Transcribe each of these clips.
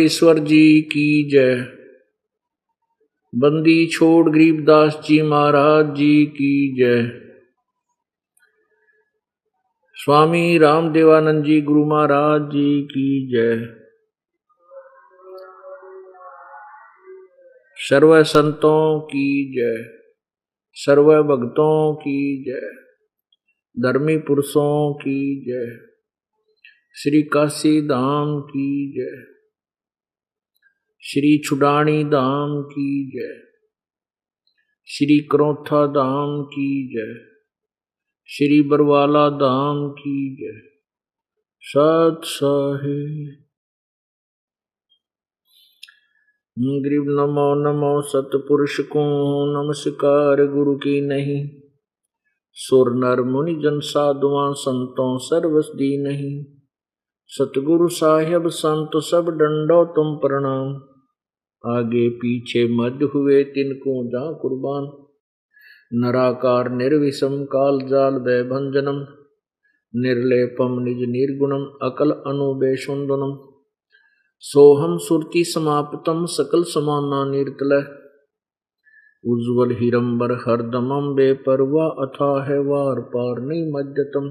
ईश्वर जी की जय। बंदी छोड़ गरीबदास जी महाराज जी की जय। स्वामी रामदेवानंद जी गुरु महाराज जी की जय। सर्व संतों की जय, सर्व भक्तों की जय, धर्मी पुरुषों की जय, श्री काशी धाम की जय, श्री छुडानी धाम की जय, श्री करोथा धाम की जय, श्री बरवाला धाम की जय। सत साहिब गरीब नमो नमो सतपुरुष को नमस्कार गुरु की नहीं। सुर नर मुनि जन साधुआं संतों सर्वस दी नहीं। सतगुरु साहिब संत सब डंडो तुम प्रणाम। आगे पीछे मध्य हुए तिनको जा कुर्बान। नराकार निर्विषम काल जाल भय भंजनम। निर्लेपम निज निर्गुणम अकल अनुबेशुंदनम। सोहम सुरति समाप्तम सकल समाना निर्तलय। उज्ज्वल हिरंबर हरदमम बेपरवा अथाह वार पार नहीं मध्यतम।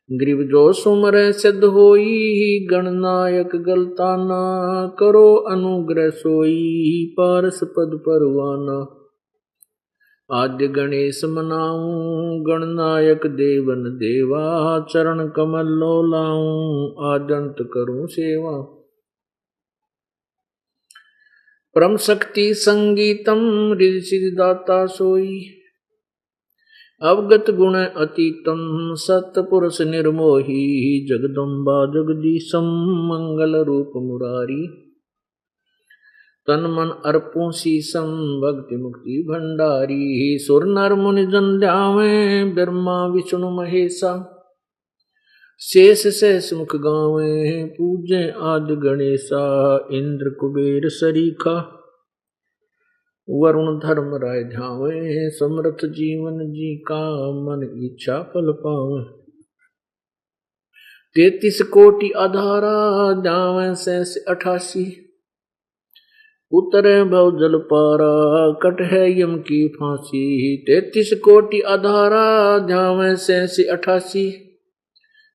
ग्रीव जो सुमर सिद्ध होई गणनायक गलताना। करो अनुग्रह सोई पारस पद परवाना। आद्य गणेश मनाऊं गणनायक देवन देवा। चरण कमल लो लाऊं आद्यंत करूं सेवा। परम शक्ति संगीतम रिद्धि सिद्धि दाता सोई। अवगत गुण अतीतम सतपुरुष निर्मोही। जगदम्बा जगदीशम मंगल रूप मुरारी। तन मन अर्पों शीसम भक्ति मुक्ति भंडारी। सुर नर मुनि जन ध्यावे ब्रह्मा विष्णु महेशा। शेष शेष मुख गावे पूजे आदि गणेशा। इंद्र कुबेर सरीखा वरुण धर्म राय ध्यावे। समर्थ जीवन जी का मन इच्छा फल पावे। 33 कोटि आधारा ध्यावे शेष 88। उतरे भव जल पारा कट है यम की फांसी। 33 कोटि आधारा ध्यावे शेष 88।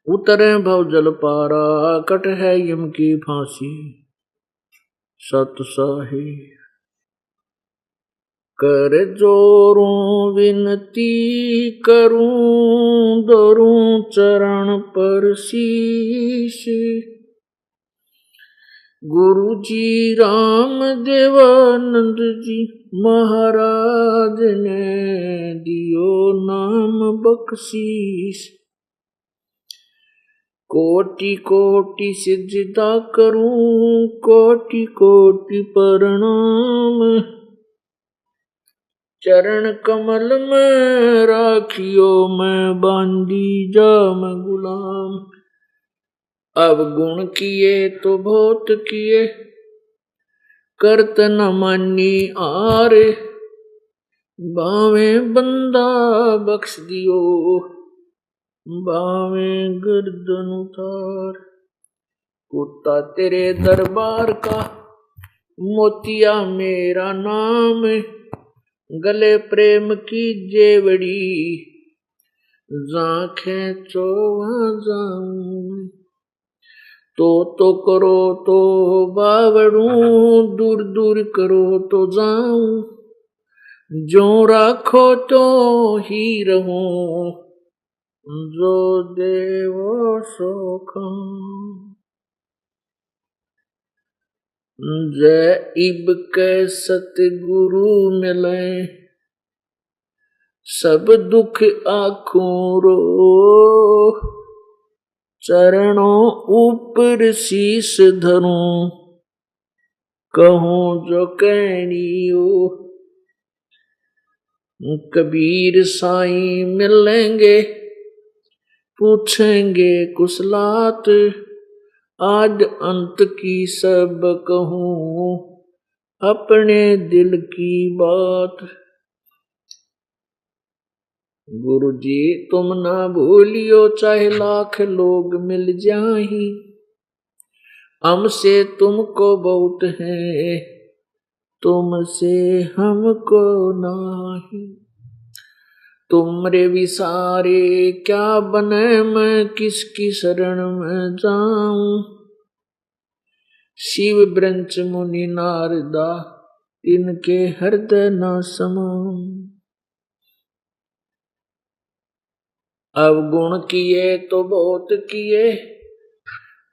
उतरे भव जल पारा कट है यम की फांसी। सत साहिब कर जोरों विनती करूं धरूं चरण पर शीश। गुरु जी राम देवानंद जी महाराज ने दियो नाम बख्शीश। कोटि कोटि सिजदा करूं कोटि कोटि प्रणाम। चरण कमल में राखियो मैं बांधी जाम गुलाम। अब गुण किए तो बहुत किए करत न मानी आरे। बावे बंदा बख्श दियो बावे गर्दन उतार। कुत्ता तेरे दरबार का मोतिया मेरा नाम। गले प्रेम की जेवड़ी जाखें चो जाऊं। तो करो तो बावड़ूं दूर दूर करो तो जाऊं। जो राखो तो ही रहूं जो देवो सो खाऊं। जय इब के सतगुरु मिले सब दुख आखों रो। चरणों ऊपर शीश धरूं कहूं जो कहनियो। कबीर साईं मिलेंगे पूछेंगे कुशलात। आज अंत की सब कहूं अपने दिल की बात। गुरु जी तुम ना भूलियो चाहे लाख लोग मिल जाही। हमसे तुमको बहुत है, तुमसे हमको नाही। तुमरे विसारे क्या बने, मैं किसकी शरण में जाऊं। शिव ब्रंच मुनि नारदा, इनके हृदय न समाऊं। अवगुण किए तो बहुत किए,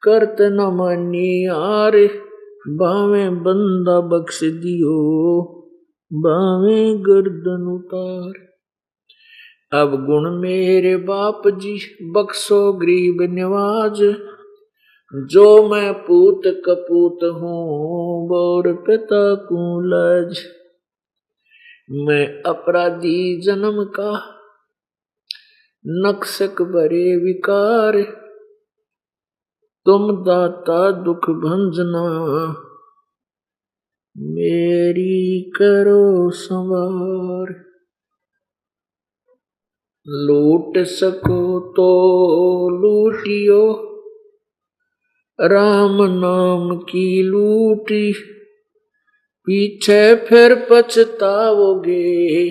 करत न मानी यार। बावे बंदा बख्श दियो, बावे गर्दन उतार। अब गुण मेरे बाप जी, बख्शो गरीब निवाज। जो मैं पूत कपूत हूँ, बोर पिता को लाज। मैं अपराधी जन्म का, नक्सक भरे विकार। तुम दाता दुख भंजना, मेरी करो संवार। लूट सको तो लूटियो, राम नाम की लूटी। पीछे फिर पछताओगे,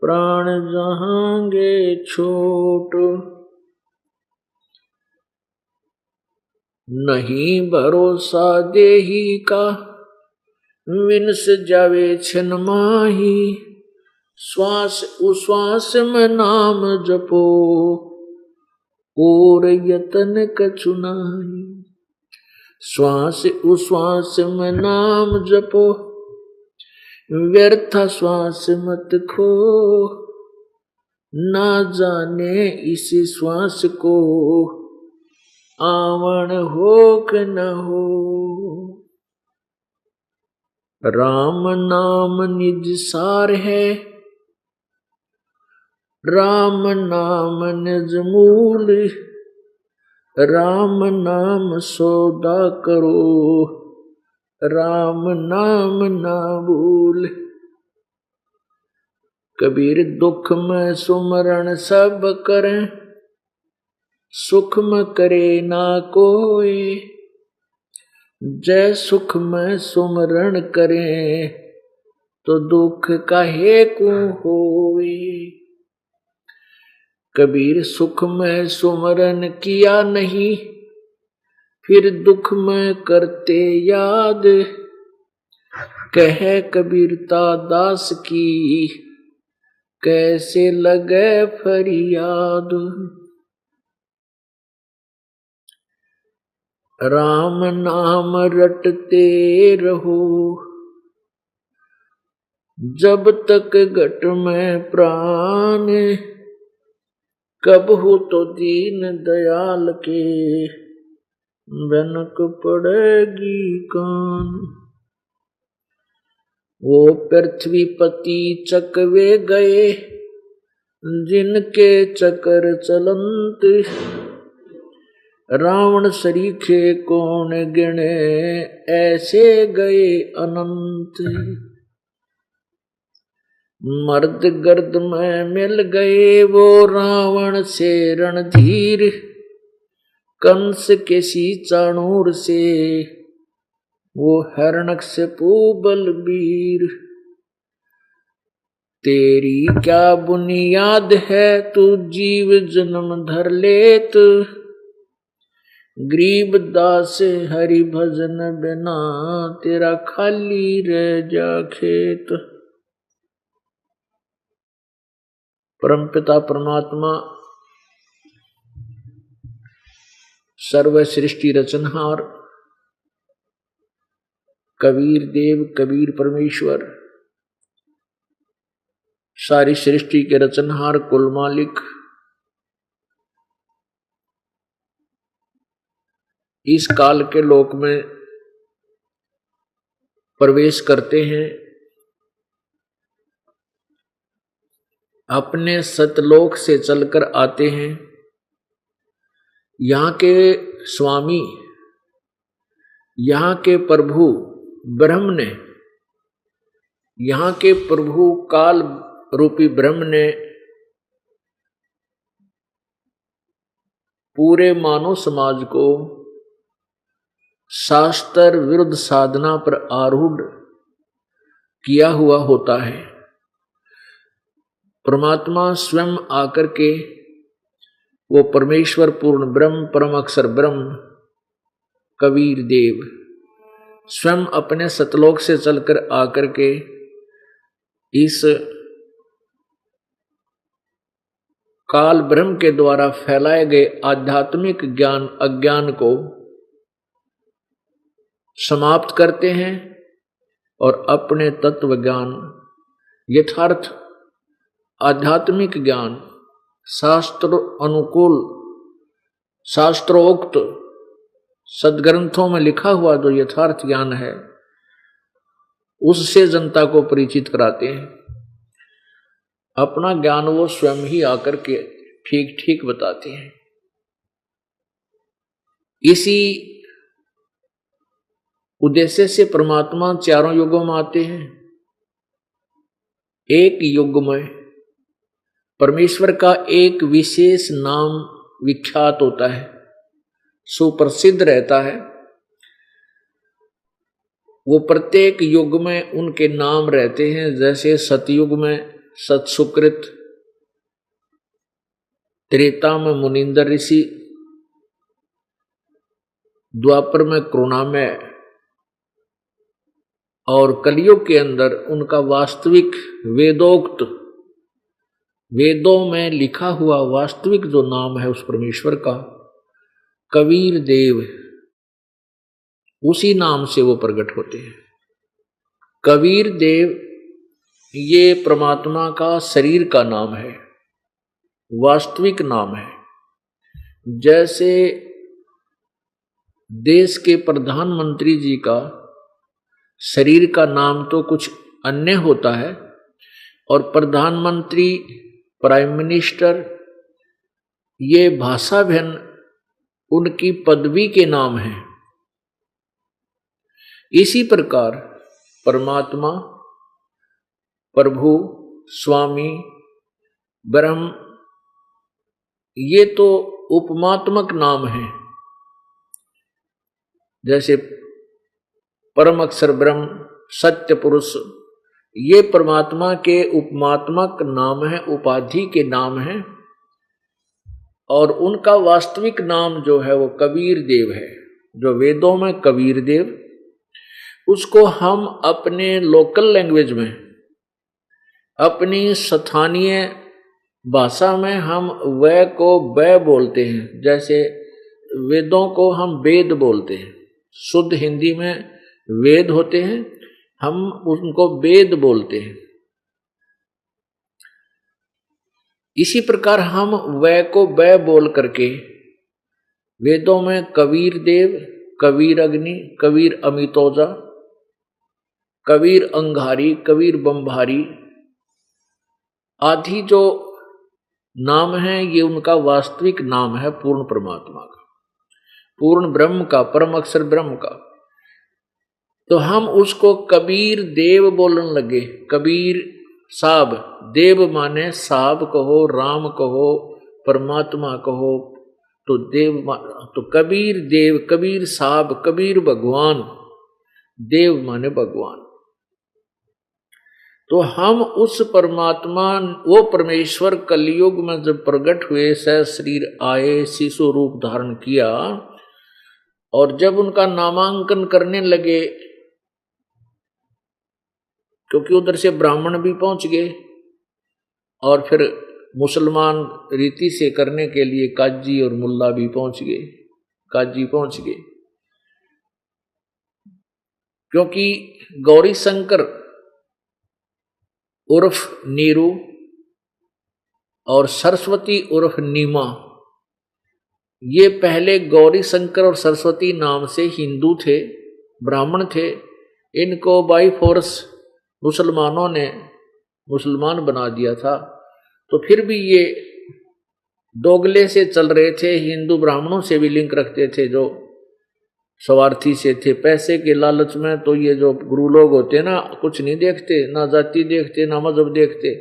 प्राण जहांगे छोट। नहीं भरोसा देही का, विनस जावे छिन माही। श्वास उश्वास में नाम जपो, और यतन कछु नाही। श्वास उश्वास में नाम जपो, व्यर्थ श्वास मत खो। ना जाने इस श्वास को, आवन हो कि न हो। राम नाम निज सार है, राम नाम निज मूल। राम नाम सौदा करो, राम नाम ना भूल। कबीर दुख में सुमरण सब करें, सुख में करे ना कोई। जय सुख में सुमरण करें, तो दुख काहे को होवे। कबीर सुख में सुमरण किया नहीं, फिर दुख में करते याद। कहे कबीरता दास की, कैसे लगे फरियाद। राम नाम रटते रहो, जब तक घट में प्राण। कब हो तो दीन दयाल के, बनक पड़ेगी कान। वो पृथ्वीपति चकवे गए, जिनके चकर चलंत। रावण सरीखे कौन गिने, ऐसे गए अनंत। मर्द गर्द में मिल गए, वो रावण से रणधीर। कंस के सी चाणूर से, वो हिरण्यकशिपु बलबीर। तेरी क्या बुनियाद है, तू जीव जन्म धर लेत। गरीब दास हरि भजन बिना, तेरा खाली रह जा खेत। परमपिता परमात्मा सर्व सृष्टि रचनहार कबीर देव कबीर परमेश्वर, सारी सृष्टि के रचनहार कुल मालिक, इस काल के लोक में प्रवेश करते हैं। अपने सतलोक से चलकर आते हैं। यहाँ के स्वामी, यहाँ के प्रभु ब्रह्म ने, यहाँ के प्रभु काल रूपी ब्रह्म ने पूरे मानव समाज को शास्त्र विरुद्ध साधना पर आरूढ़ किया हुआ होता है। परमात्मा स्वयं आकर के, वो परमेश्वर पूर्ण ब्रह्म परम अक्षर ब्रह्म कबीर देव स्वयं अपने सतलोक से चलकर आकर के इस काल ब्रह्म के द्वारा फैलाए गए आध्यात्मिक ज्ञान अज्ञान को समाप्त करते हैं और अपने तत्व ज्ञान यथार्थ आध्यात्मिक ज्ञान शास्त्र अनुकूल शास्त्रोक्त सदग्रंथों में लिखा हुआ जो यथार्थ ज्ञान है उससे जनता को परिचित कराते हैं। अपना ज्ञान वो स्वयं ही आकर के ठीक ठीक बताते हैं। इसी उद्देश्य से परमात्मा चारों युगों में आते हैं। एक युग में परमेश्वर का एक विशेष नाम विख्यात होता है, सुप्रसिद्ध रहता है। वो प्रत्येक युग में उनके नाम रहते हैं। जैसे सतयुग में सतसुकृत, त्रेता में मुनिंदर ऋषि, द्वापर में करुणामय और कलयुग के अंदर उनका वास्तविक वेदोक्त वेदों में लिखा हुआ वास्तविक जो नाम है उस परमेश्वर का कबीर देव, उसी नाम से वो प्रकट होते हैं। कबीर देव ये परमात्मा का शरीर का नाम है, वास्तविक नाम है। जैसे देश के प्रधानमंत्री जी का शरीर का नाम तो कुछ अन्य होता है और प्रधानमंत्री प्राइम मिनिस्टर ये भाषा भिन्न उनकी पदवी के नाम है। इसी प्रकार परमात्मा प्रभु स्वामी ब्रह्म ये तो उपमात्मक नाम है। जैसे परम अक्षर ब्रह्म सत्य पुरुष ये परमात्मा के उपमात्मक नाम है, उपाधि के नाम है। और उनका वास्तविक नाम जो है वो कबीर देव है, जो वेदों में कबीर देव, उसको हम अपने लोकल लैंग्वेज में अपनी स्थानीय भाषा में हम वै को बै बोलते हैं। जैसे वेदों को हम वेद बोलते हैं, शुद्ध हिंदी में वेद होते हैं, हम उनको वेद बोलते हैं। इसी प्रकार हम वै को बै बोल करके वेदों में कबीर देव, कबीर अग्नि, कबीर अमितोजा, कबीर अंगारी, कबीर बम्भारी आदि जो नाम है ये उनका वास्तविक नाम है पूर्ण परमात्मा का, पूर्ण ब्रह्म का, परम अक्षर ब्रह्म का। तो हम उसको कबीर देव बोलने लगे। कबीर साहब, देव माने साहब कहो, राम कहो, परमात्मा कहो, तो देव तो कबीर देव, कबीर साहब, कबीर भगवान, देव माने भगवान। तो हम उस परमात्मा, वो परमेश्वर कलयुग में जब प्रकट हुए, सह शरीर आए, शिशु रूप धारण किया और जब उनका नामांकन करने लगे, क्योंकि उधर से ब्राह्मण भी पहुंच गए और फिर मुसलमान रीति से करने के लिए काजी और मुल्ला भी पहुंच गए, काजी पहुंच गए। क्योंकि गौरी शंकर उर्फ नीरू और सरस्वती उर्फ नीमा, ये पहले गौरी शंकर और सरस्वती नाम से हिंदू थे, ब्राह्मण थे। इनको बाई फोर्स मुसलमानों ने मुसलमान बना दिया था। तो फिर भी ये दोगले से चल रहे थे, हिंदू ब्राह्मणों से भी लिंक रखते थे, जो स्वार्थी से थे, पैसे के लालच में। तो ये जो गुरु लोग होते ना, कुछ नहीं देखते, ना जाति देखते, ना मजहब देखते।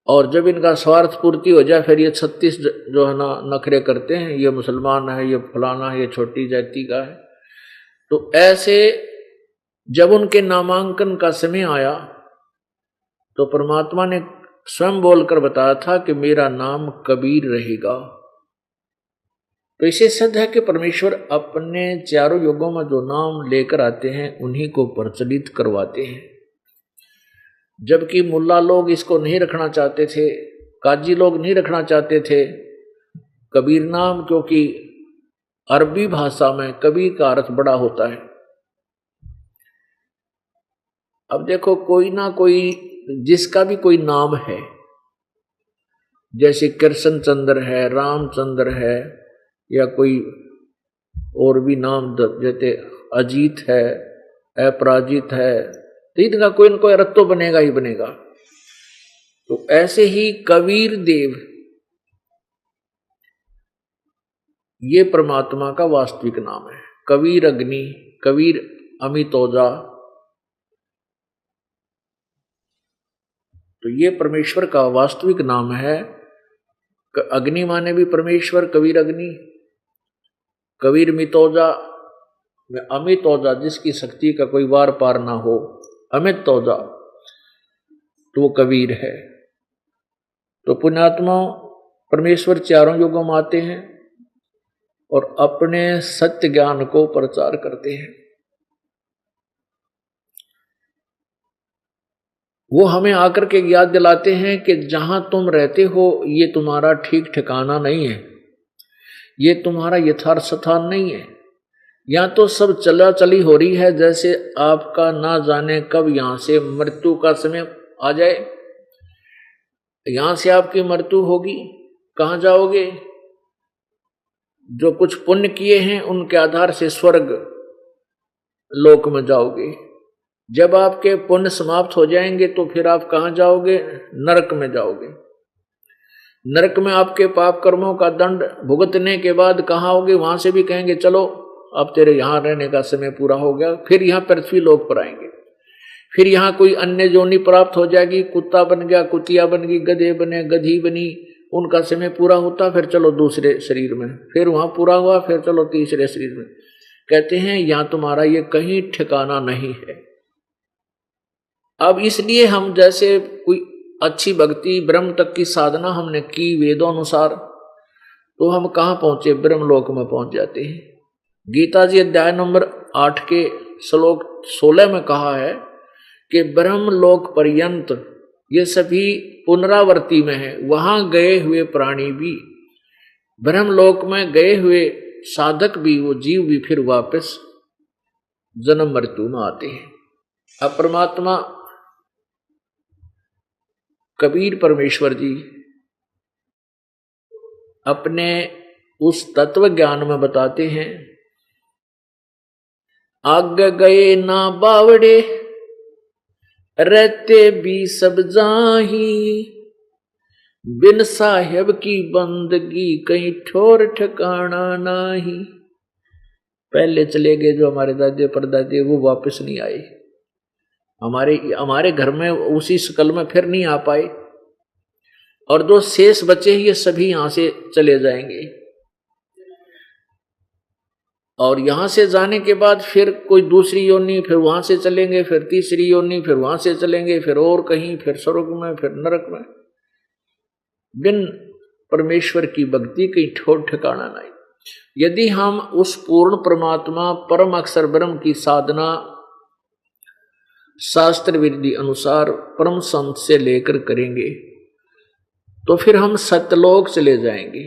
और जब इनका स्वार्थ पूर्ति हो जाए फिर ये 36 जो है ना नखरे करते हैं, ये मुसलमान है, ये फलाना है, ये छोटी जाति का है। तो ऐसे जब उनके नामांकन का समय आया तो परमात्मा ने स्वयं बोलकर बताया था कि मेरा नाम कबीर रहेगा। तो इसे सिद्ध है कि परमेश्वर अपने चारों युगों में जो नाम लेकर आते हैं उन्हीं को प्रचलित करवाते हैं। जबकि मुल्ला लोग इसको नहीं रखना चाहते थे, काजी लोग नहीं रखना चाहते थे कबीर नाम, क्योंकि अरबी भाषा में कबीर का अर्थ बड़ा होता है। अब देखो, कोई ना कोई जिसका भी कोई नाम है, जैसे कृष्ण चंद्र है, रामचंद्र है, या कोई और भी नाम जैसे अजीत है, अपराजित है, तो इनका कोई ना कोई अर्थ तो बनेगा ही बनेगा। तो ऐसे ही कबीर देव ये परमात्मा का वास्तविक नाम है। कबीर अग्नि, कबीर अमितोजा, तो ये परमेश्वर का वास्तविक नाम है। अग्नि माने भी परमेश्वर, कबीर अग्नि, कबीर मितोजा में अमितोजा, जिसकी शक्ति का कोई वार पार ना हो, अमित तोजा, तो वो कबीर है। तो पुण्यात्मा परमेश्वर चारों युगों में आते हैं और अपने सत्य ज्ञान को प्रचार करते हैं। वो हमें आकर के याद दिलाते हैं कि जहां तुम रहते हो ये तुम्हारा ठीक ठिकाना नहीं है, ये तुम्हारा यथार्थ स्थान नहीं है। या तो सब चला चली हो रही है, जैसे आपका ना जाने कब यहां से मृत्यु का समय आ जाए। यहां से आपकी मृत्यु होगी, कहां जाओगे? जो कुछ पुण्य किए हैं उनके आधार से स्वर्ग लोक में जाओगे। जब आपके पुण्य समाप्त हो जाएंगे तो फिर आप कहां जाओगे? नरक में जाओगे। नरक में आपके पाप कर्मों का दंड भुगतने के बाद कहां आओगे? वहां से भी कहेंगे चलो अब तेरे यहां रहने का समय पूरा हो गया, फिर यहां पृथ्वी लोक पर आएंगे। फिर यहां कोई अन्य जोनी प्राप्त हो जाएगी, कुत्ता बन गया, कुतिया बन गई, गधे बने, गधी बनी, उनका समय पूरा होता, फिर चलो दूसरे शरीर में, फिर वहां पूरा हुआ, फिर चलो तीसरे शरीर में। कहते हैं यहां तुम्हारा ये कहीं ठिकाना नहीं है। अब इसलिए हम जैसे कोई अच्छी भक्ति ब्रह्म तक की साधना हमने की वेदों अनुसार, तो हम कहाँ पहुंचे? ब्रह्मलोक में पहुंच जाते हैं। गीता जी अध्याय नंबर 8 के श्लोक 16 में कहा है कि ब्रह्मलोक पर्यंत ये सभी पुनरावर्ती में है। वहां गए हुए प्राणी भी, ब्रह्मलोक में गए हुए साधक भी, वो जीव भी फिर वापस जन्म मृत्यु में आते हैं। अब परमात्मा कबीर परमेश्वर जी अपने उस तत्व ज्ञान में बताते हैं, आगे गए ना बावड़े रहते भी सब जाही, बिन साहेब की बंदगी कहीं ठोर ठिकाना नाही। पहले चले गए जो हमारे दादे परदादे, वो वापस नहीं आए। हमारे घर में उसी शकल में फिर नहीं आ पाए, और जो शेष बचे ये सभी यहां से चले जाएंगे। और यहां से जाने के बाद फिर कोई दूसरी योनि, फिर वहां से चलेंगे, फिर तीसरी योनि, फिर वहां से चलेंगे, फिर और कहीं, फिर स्वर्ग में, फिर नरक में। बिन परमेश्वर की भक्ति कहीं ठोर ठिकाना नहीं। यदि हम उस पूर्ण परमात्मा परम अक्षर ब्रह्म की साधना शास्त्र विधि अनुसार परम संत से लेकर करेंगे तो फिर हम सत्यलोक चले जाएंगे।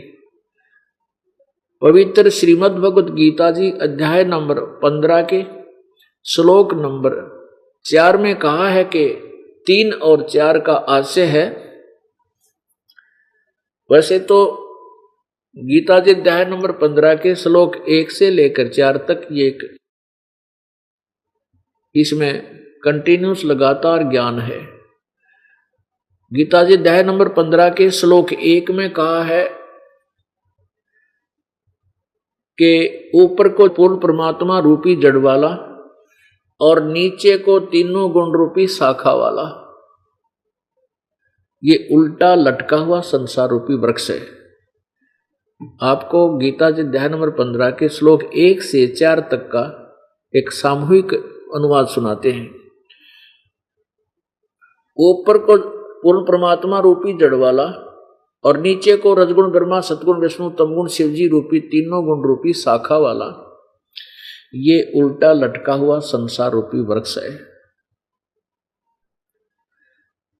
पवित्र श्रीमद् भगवत गीता जी अध्याय नंबर 15 के श्लोक नंबर 4 में कहा है कि 3 और 4 का आशय है। वैसे तो गीता जी अध्याय नंबर 15 के श्लोक 1 से लेकर 4 तक ये इसमें कंटिन्यूस लगातार ज्ञान है। गीता जी अध्याय नंबर 15 के श्लोक 1 में कहा है कि ऊपर को पूर्ण परमात्मा रूपी जड़ वाला और नीचे को तीनों गुण रूपी शाखा वाला, ये उल्टा लटका हुआ संसार रूपी वृक्ष है। आपको गीता जी अध्याय नंबर 15 के श्लोक 1 से 4 तक का एक सामूहिक अनुवाद सुनाते हैं। ऊपर को पूर्ण परमात्मा रूपी जड़ वाला और नीचे को रजगुण ब्रह्मा सतगुण विष्णु तमगुण शिवजी रूपी तीनों गुण रूपी शाखा वाला ये उल्टा लटका हुआ संसार रूपी वृक्ष है।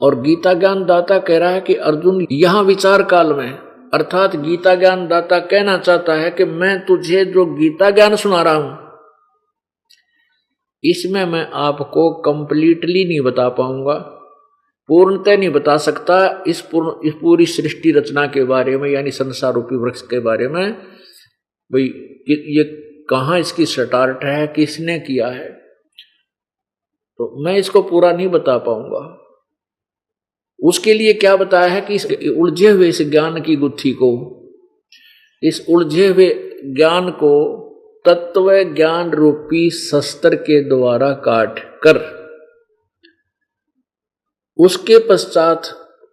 और गीता ज्ञान दाता कह रहा है कि अर्जुन यहां विचार काल में, अर्थात गीता ज्ञान दाता कहना चाहता है कि मैं तुझे जो गीता ज्ञान सुना रहा हूं इसमें मैं आपको कंप्लीटली नहीं बता पाऊंगा, पूर्णतः नहीं बता सकता इस पूरी सृष्टि रचना के बारे में, यानी संसार रूपी वृक्ष के बारे में। भाई ये कहाँ इसकी स्टार्ट है, किसने किया है, तो मैं इसको पूरा नहीं बता पाऊंगा। उसके लिए क्या बताया है कि इस उलझे हुए इस ज्ञान की गुत्थी को, इस उलझे हुए ज्ञान को तत्व ज्ञान रूपी शस्त्र के द्वारा काट कर उसके पश्चात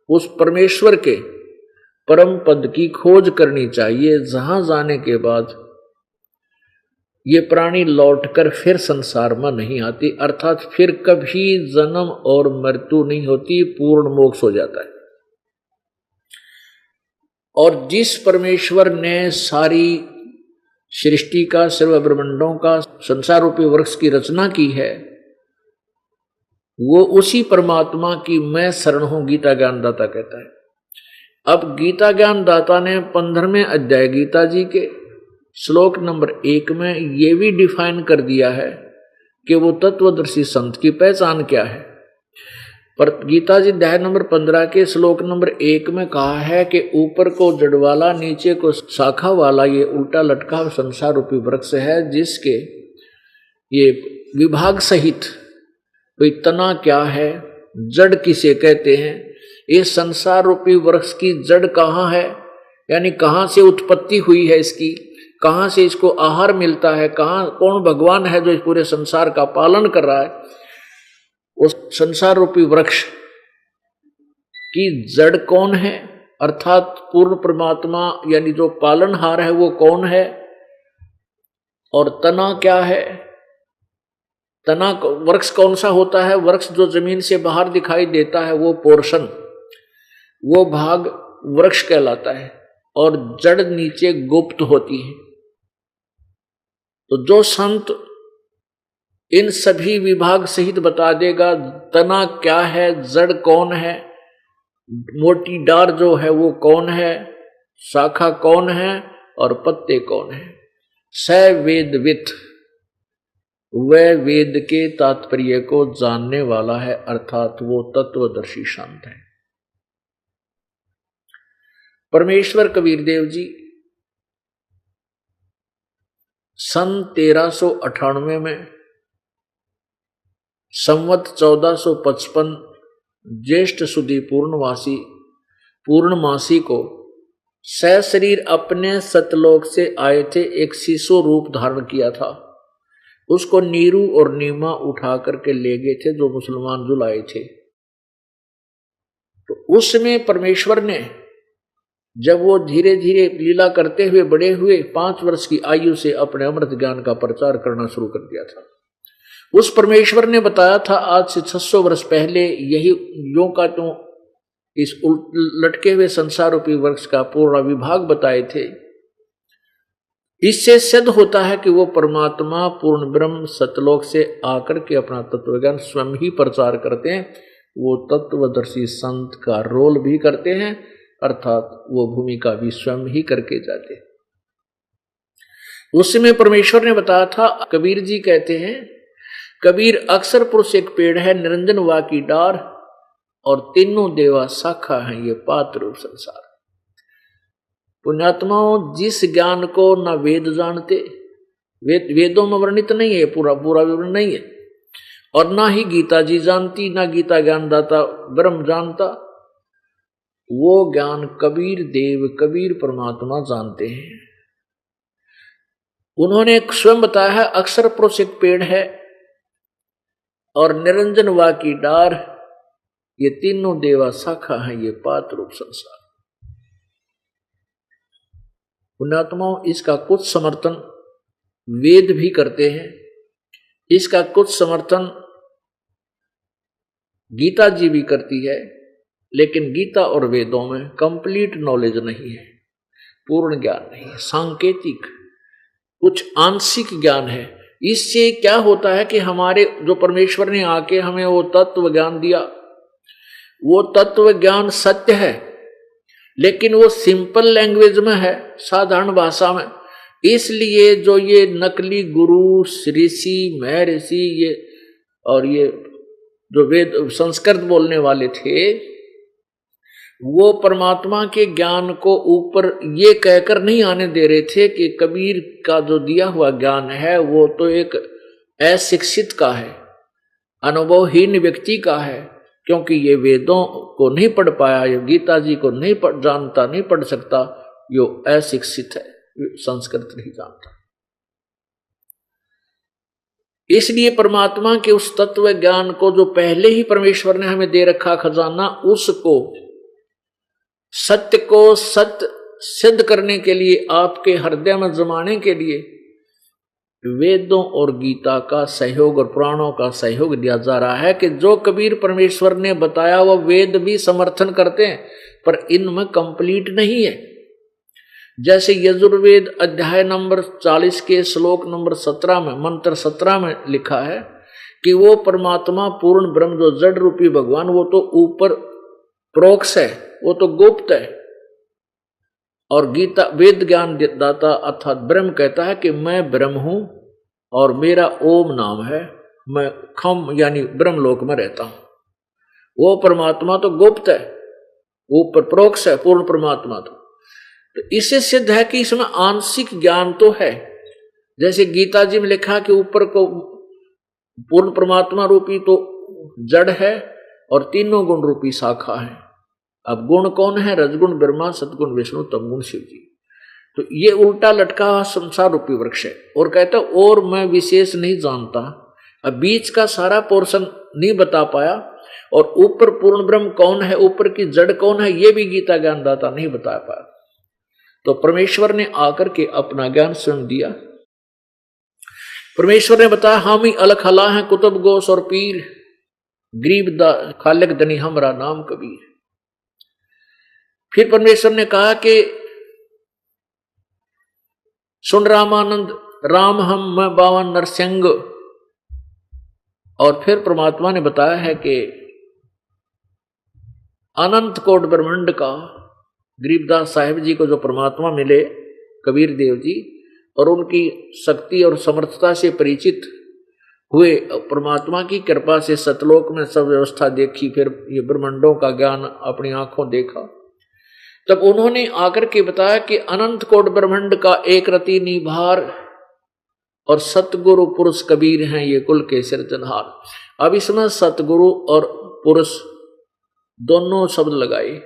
उस परमेश्वर के परम पद की खोज करनी चाहिए, जहां जाने के बाद ये प्राणी लौटकर फिर संसार में नहीं आती, अर्थात फिर कभी जन्म और मृत्यु नहीं होती, पूर्ण मोक्ष हो जाता है। और जिस परमेश्वर ने सारी सृष्टि का, सर्व ब्रह्मांडों का, संसार रूपी वृक्ष की रचना की है, वो उसी परमात्मा की मैं शरण हूं, गीता ज्ञान दाता कहता है। अब गीता ज्ञान दाता ने 15वें अध्याय गीता जी के श्लोक नंबर 1 में ये भी डिफाइन कर दिया है कि वो तत्वदर्शी संत की पहचान क्या है। पर गीता जी अध्याय नंबर 15 के श्लोक नंबर 1 में कहा है कि ऊपर को जड़ वाला, नीचे को शाखा वाला ये उल्टा लटका संसार रूपी वृक्ष है, जिसके ये विभाग सहित कोई तना क्या है, जड़ किसे कहते हैं, ये संसार रूपी वृक्ष की जड़ कहाँ है, यानी कहाँ से उत्पत्ति हुई है इसकी, कहाँ से इसको आहार मिलता है, कहाँ कौन भगवान है जो इस पूरे संसार का पालन कर रहा है, उस संसार रूपी वृक्ष की जड़ कौन है, अर्थात पूर्ण परमात्मा यानी जो पालनहार है वो कौन है, और तना क्या है, तना वृक्ष कौन सा होता है, वृक्ष जो जमीन से बाहर दिखाई देता है वो पोर्शन, वो भाग वृक्ष कहलाता है, और जड़ नीचे गुप्त होती है। तो जो संत इन सभी विभाग सहित बता देगा तना क्या है, जड़ कौन है, मोटी डार जो है वो कौन है, शाखा कौन है और पत्ते कौन है, स वेदवित, वह वेद के तात्पर्य को जानने वाला है, अर्थात वो तत्वदर्शी संत है। परमेश्वर कबीर देव जी सन 1398 में संवत 1455 ज्येष्ठ सुदी पूर्णमासी को सशरीर अपने सतलोक से आए थे, एक शिशु रूप धारण किया था, उसको नीरू और नीमा उठा करके ले गए थे जो मुसलमान जुलाए थे। तो उसमें परमेश्वर ने जब वो धीरे धीरे लीला करते हुए बड़े हुए 5 वर्ष की आयु से अपने अमृत ज्ञान का प्रचार करना शुरू कर दिया था। उस परमेश्वर ने बताया था आज से 600 वर्ष पहले यही यों का तो इस लटके हुए संसार रूपी वृक्ष का पूरा विभाग बताए थे। इससे सिद्ध होता है कि वो परमात्मा पूर्ण ब्रह्म सतलोक से आकर के अपना तत्वज्ञान स्वयं ही प्रचार करते हैं, वो तत्वदर्शी संत का रोल भी करते हैं, अर्थात वो भूमिका भी स्वयं ही करके जाते। उसमें परमेश्वर ने बताया था, कबीर जी कहते हैं, कबीर अक्सर पुरुष एक पेड़ है, निरंजन वा की डार और तीनों देवा शाखा है ये पात्र रूप संसार। पुण्यात्माओं, जिस ज्ञान को न वेद जानते, वेदों में वर्णित नहीं है, पूरा विवरण नहीं है, और ना ही गीता जी जानती, ना गीता ज्ञान दाता ब्रह्म जानता, वो ज्ञान कबीर देव कबीर परमात्मा जानते हैं। उन्होंने स्वयं बताया है, अक्सर पुरुष एक पेड़ है और निरंजन वा की डार, ये तीनों देवा शाखा है ये पात्र रूप संसार। पुण्यात्माओं, इसका कुछ समर्थन वेद भी करते हैं, इसका कुछ समर्थन गीता जी भी करती है, लेकिन गीता और वेदों में कंप्लीट नॉलेज नहीं है, पूर्ण ज्ञान नहीं है, सांकेतिक कुछ आंशिक ज्ञान है। इससे क्या होता है कि हमारे जो परमेश्वर ने आके हमें वो तत्व ज्ञान दिया, वो तत्व ज्ञान सत्य है, लेकिन वो सिंपल लैंग्वेज में है, साधारण भाषा में। इसलिए जो ये नकली गुरु, ऋषि, महर्षि, ये और ये जो वेद संस्कृत बोलने वाले थे, वो परमात्मा के ज्ञान को ऊपर ये कहकर नहीं आने दे रहे थे कि कबीर का जो दिया हुआ ज्ञान है वो तो एक अशिक्षित का है, अनुभवहीन व्यक्ति का है, क्योंकि ये वेदों को नहीं पढ़ पाया, ये गीता जी को नहीं जानता, नहीं पढ़ सकता, यो अशिक्षित है, संस्कृत नहीं जानता। इसलिए परमात्मा के उस तत्व ज्ञान को जो पहले ही परमेश्वर ने हमें दे रखा खजाना, उसको सत्य को सत्य सिद्ध करने के लिए, आपके हृदय में जमाने के लिए वेदों और गीता का सहयोग और पुराणों का सहयोग दिया जा रहा है। कि जो कबीर परमेश्वर ने बताया वो वेद भी समर्थन करते हैं, पर इनमें कंप्लीट नहीं है। जैसे यजुर्वेद अध्याय नंबर 40 के श्लोक नंबर 17 में, मंत्र 17 में लिखा है कि वो परमात्मा पूर्ण ब्रह्म जो जड़ रूपी भगवान, वो तो ऊपर प्रोक्ष है, वो तो गुप्त है। और गीता वेद ज्ञान दाता अर्थात ब्रह्म कहता है कि मैं ब्रह्म हूं और मेरा ओम नाम है, मैं खम यानी ब्रह्मलोक में रहता हूं। वो परमात्मा तो गुप्त है, वो प्रोक्ष है, पूर्ण परमात्मा तो इससे सिद्ध है कि इसमें आंशिक ज्ञान तो है। जैसे गीता जी में लिखा कि ऊपर को पूर्ण परमात्मा रूपी तो जड़ है और तीनों गुण रूपी शाखा है। अब गुण कौन है? रजगुण ब्रह्मा, सतगुण विष्णु, तमगुण शिव जी। तो ये उल्टा लटका संसार रूपी वृक्ष है। और कहता और मैं विशेष नहीं जानता, अब बीच का सारा पोर्शन नहीं बता पाया, और ऊपर पूर्ण ब्रह्म कौन है, ऊपर की जड़ कौन है, ये भी गीता ज्ञानदाता नहीं बता पाया। तो परमेश्वर ने आकर के अपना ज्ञान स्वयं दिया। परमेश्वर ने बताया हम ही अलख हला है, कुतुब गोस और पीर, गरीब खालिक दनी हमरा नाम कबीर। फिर परमेश्वर ने कहा कि सुन रामानंद, राम हम मैं बावन नरसिंह। और फिर परमात्मा ने बताया है कि अनंत कोट ब्रह्मांड का गरीबदास साहिब जी को जो परमात्मा मिले, कबीर देव जी, और उनकी शक्ति और समर्थता से परिचित हुए, परमात्मा की कृपा से सतलोक में सब व्यवस्था देखी, फिर ये ब्रह्मांडों का ज्ञान अपनी आंखों देखा, तब उन्होंने आकर के बताया कि अनंत कोट ब्रह्मांड का एक रति निभार और सतगुरु पुरुष कबीर हैं ये कुल के सिरजनहार। अब इसमें सतगुरु और पुरुष दोनों शब्द लगाए।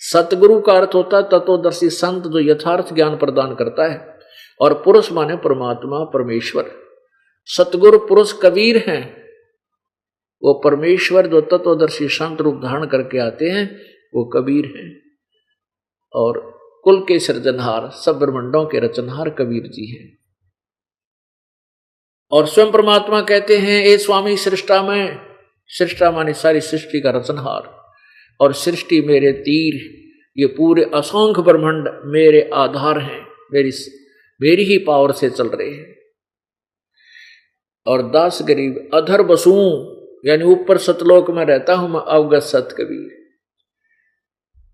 सतगुरु का अर्थ होता है तत्वदर्शी संत जो यथार्थ ज्ञान प्रदान करता है, और पुरुष माने परमात्मा परमेश्वर। सतगुरु पुरुष कबीर हैं, वो परमेश्वर जो तत्वदर्शी संत रूप धारण करके आते हैं वो कबीर हैं। और कुल के सृजनहार, सब ब्रह्मांडों के रचनहार कबीर जी हैं। और स्वयं परमात्मा कहते हैं ए स्वामी सृष्टा में, सृष्टा माने सारी सृष्टि का रचनहार, और सृष्टि मेरे तीर, ये पूरे असंख्य ब्रह्मांड मेरे आधार हैं, मेरी ही पावर से चल रहे हैं। और दास गरीब अधर बसू, यानी ऊपर सतलोक में रहता हूं मैं, अवगत सत कबीर।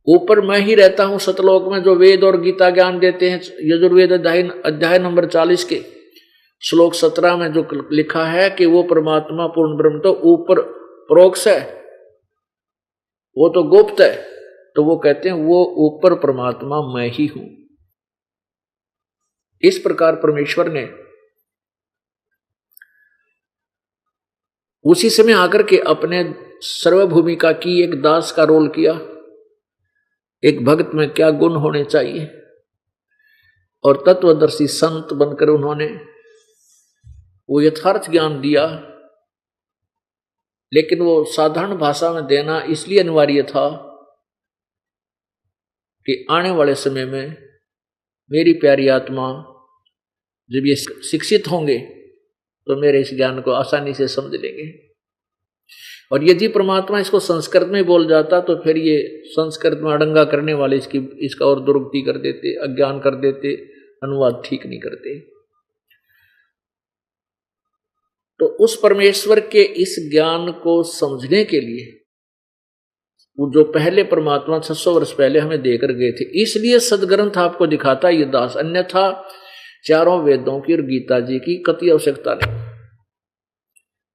ऊपर मैं ही रहता हूं सतलोक में, जो वेद और गीता ज्ञान देते हैं। यजुर्वेद अध्याय नंबर 40 के श्लोक 17 में जो लिखा है कि वो परमात्मा पूर्ण ब्रह्म तो ऊपर प्रोक्ष है, वो तो गुप्त है, तो वो कहते हैं वो ऊपर परमात्मा मैं ही हूं। इस प्रकार परमेश्वर ने उसी समय आकर के अपने सर्वभूमिका की एक दास का रोल किया। एक भक्त में क्या गुण होने चाहिए, और तत्वदर्शी संत बनकर उन्होंने वो यथार्थ ज्ञान दिया। लेकिन वो साधारण भाषा में देना इसलिए अनिवार्य था कि आने वाले समय में मेरी प्यारी आत्मा जब ये शिक्षित होंगे तो मेरे इस ज्ञान को आसानी से समझ लेंगे। और यदि परमात्मा इसको संस्कृत में बोल जाता तो फिर ये संस्कृत में अड़ंगा करने वाले इसका और दुरुक्ति कर देते, अज्ञान कर देते, अनुवाद ठीक नहीं करते। तो उस परमेश्वर के इस ज्ञान को समझने के लिए वो जो पहले परमात्मा 600 वर्ष पहले हमें देकर गए थे, इसलिए सदग्रंथ आपको दिखाता ये दास, अन्यथा चारों वेदों की और गीता जी की कतई आवश्यकता नहीं।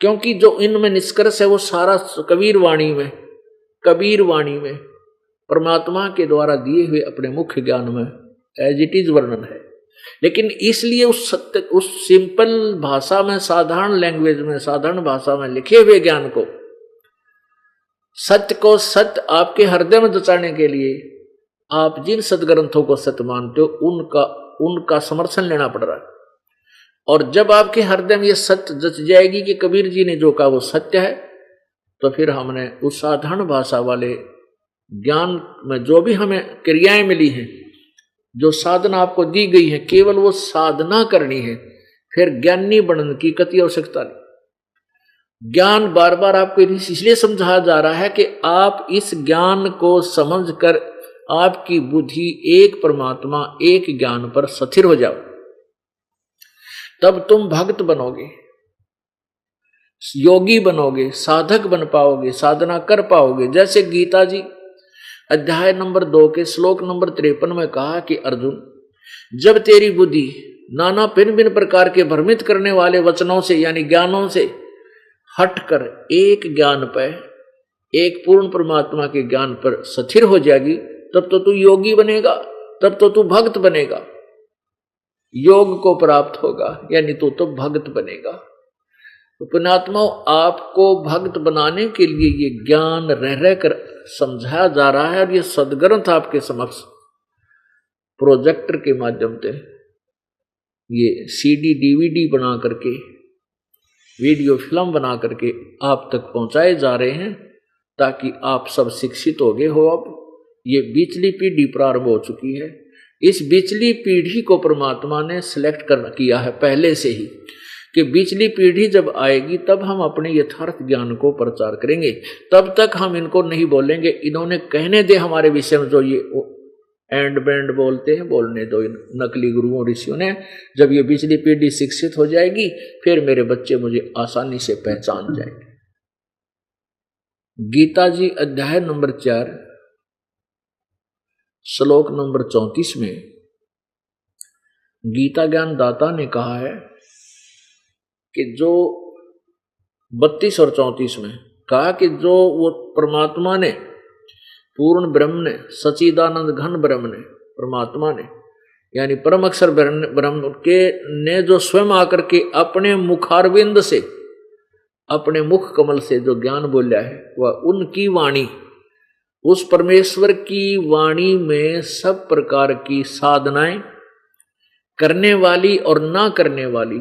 क्योंकि जो इनमें निष्कर्ष है वो सारा कबीर वाणी में परमात्मा के द्वारा दिए हुए अपने मुख्य ज्ञान में एज इट इज वर्णन है। लेकिन इसलिए उस सत्य, उस सिंपल भाषा में, साधारण लैंग्वेज में, साधारण भाषा में लिखे हुए ज्ञान को, सत्य को सत्य आपके हृदय में जचाने के लिए आप जिन सदग्रंथों को सत्य मानते हो उनका समर्थन लेना पड़ रहा है। और जब आपके हृदय में यह सत्य जच जाएगी कि कबीर जी ने जो कहा वो सत्य है, तो फिर हमने उस साधारण भाषा वाले ज्ञान में जो भी हमें क्रियाएं मिली हैं, जो साधना आपको दी गई है, केवल वो साधना करनी है, फिर ज्ञानी बनने की कतई आवश्यकता नहीं। ज्ञान बार बार आपको इसलिए समझाया जा रहा है कि आप इस ज्ञान को समझकर आपकी बुद्धि एक परमात्मा, एक ज्ञान पर स्थिर हो जाओ, तब तुम भक्त बनोगे, योगी बनोगे, साधक बन पाओगे, साधना कर पाओगे। जैसे गीता जी अध्याय नंबर 2 के श्लोक नंबर 53 में कहा कि अर्जुन, जब तेरी बुद्धि नाना भिन्न भिन्न प्रकार के भ्रमित करने वाले वचनों से यानी ज्ञानों से हटकर एक ज्ञान पर, एक पूर्ण परमात्मा के ज्ञान पर स्थिर हो जाएगी, तब तो तू योगी बनेगा, तब तो तू भक्त बनेगा, योग को प्राप्त होगा, यानी तो भक्त बनेगा। तो पुण्यात्मा, आपको भक्त बनाने के लिए ये ज्ञान रह कर समझाया जा रहा है। और ये सदग्रंथ आपके समक्ष प्रोजेक्टर के माध्यम से, ये सीडी डीवीडी बना करके, वीडियो फिल्म बना करके आप तक पहुंचाए जा रहे हैं, ताकि आप सब शिक्षित हो गए हो। अब ये बीचली पीढ़ी प्रारंभ हो चुकी है। इस बीचली पीढ़ी को परमात्मा ने सिलेक्ट किया है पहले से ही, कि बीचली पीढ़ी जब आएगी तब हम अपने यथार्थ ज्ञान को प्रचार करेंगे। तब तक हम इनको नहीं बोलेंगे, इन्होंने कहने दे हमारे विषय में जो ये एंड बैंड बोलते हैं, बोलने दो इन नकली गुरुओं ऋषियों ने। जब ये बीचली पीढ़ी शिक्षित हो जाएगी, फिर मेरे बच्चे मुझे आसानी से पहचान जाएंगे। गीता जी अध्याय नंबर 4 श्लोक नंबर 34 में गीता ज्ञान दाता ने कहा है कि जो 32 और 34 में कहा कि जो वो परमात्मा ने, पूर्ण ब्रह्म ने, सच्चिदानंद घन ब्रह्म ने, परमात्मा ने यानी परम अक्षर ब्रह्म के ने जो स्वयं आकर के अपने मुखारविंद से, अपने मुख कमल से जो ज्ञान बोला है, वह उनकी वाणी, उस परमेश्वर की वाणी में सब प्रकार की साधनाएं करने वाली और ना करने वाली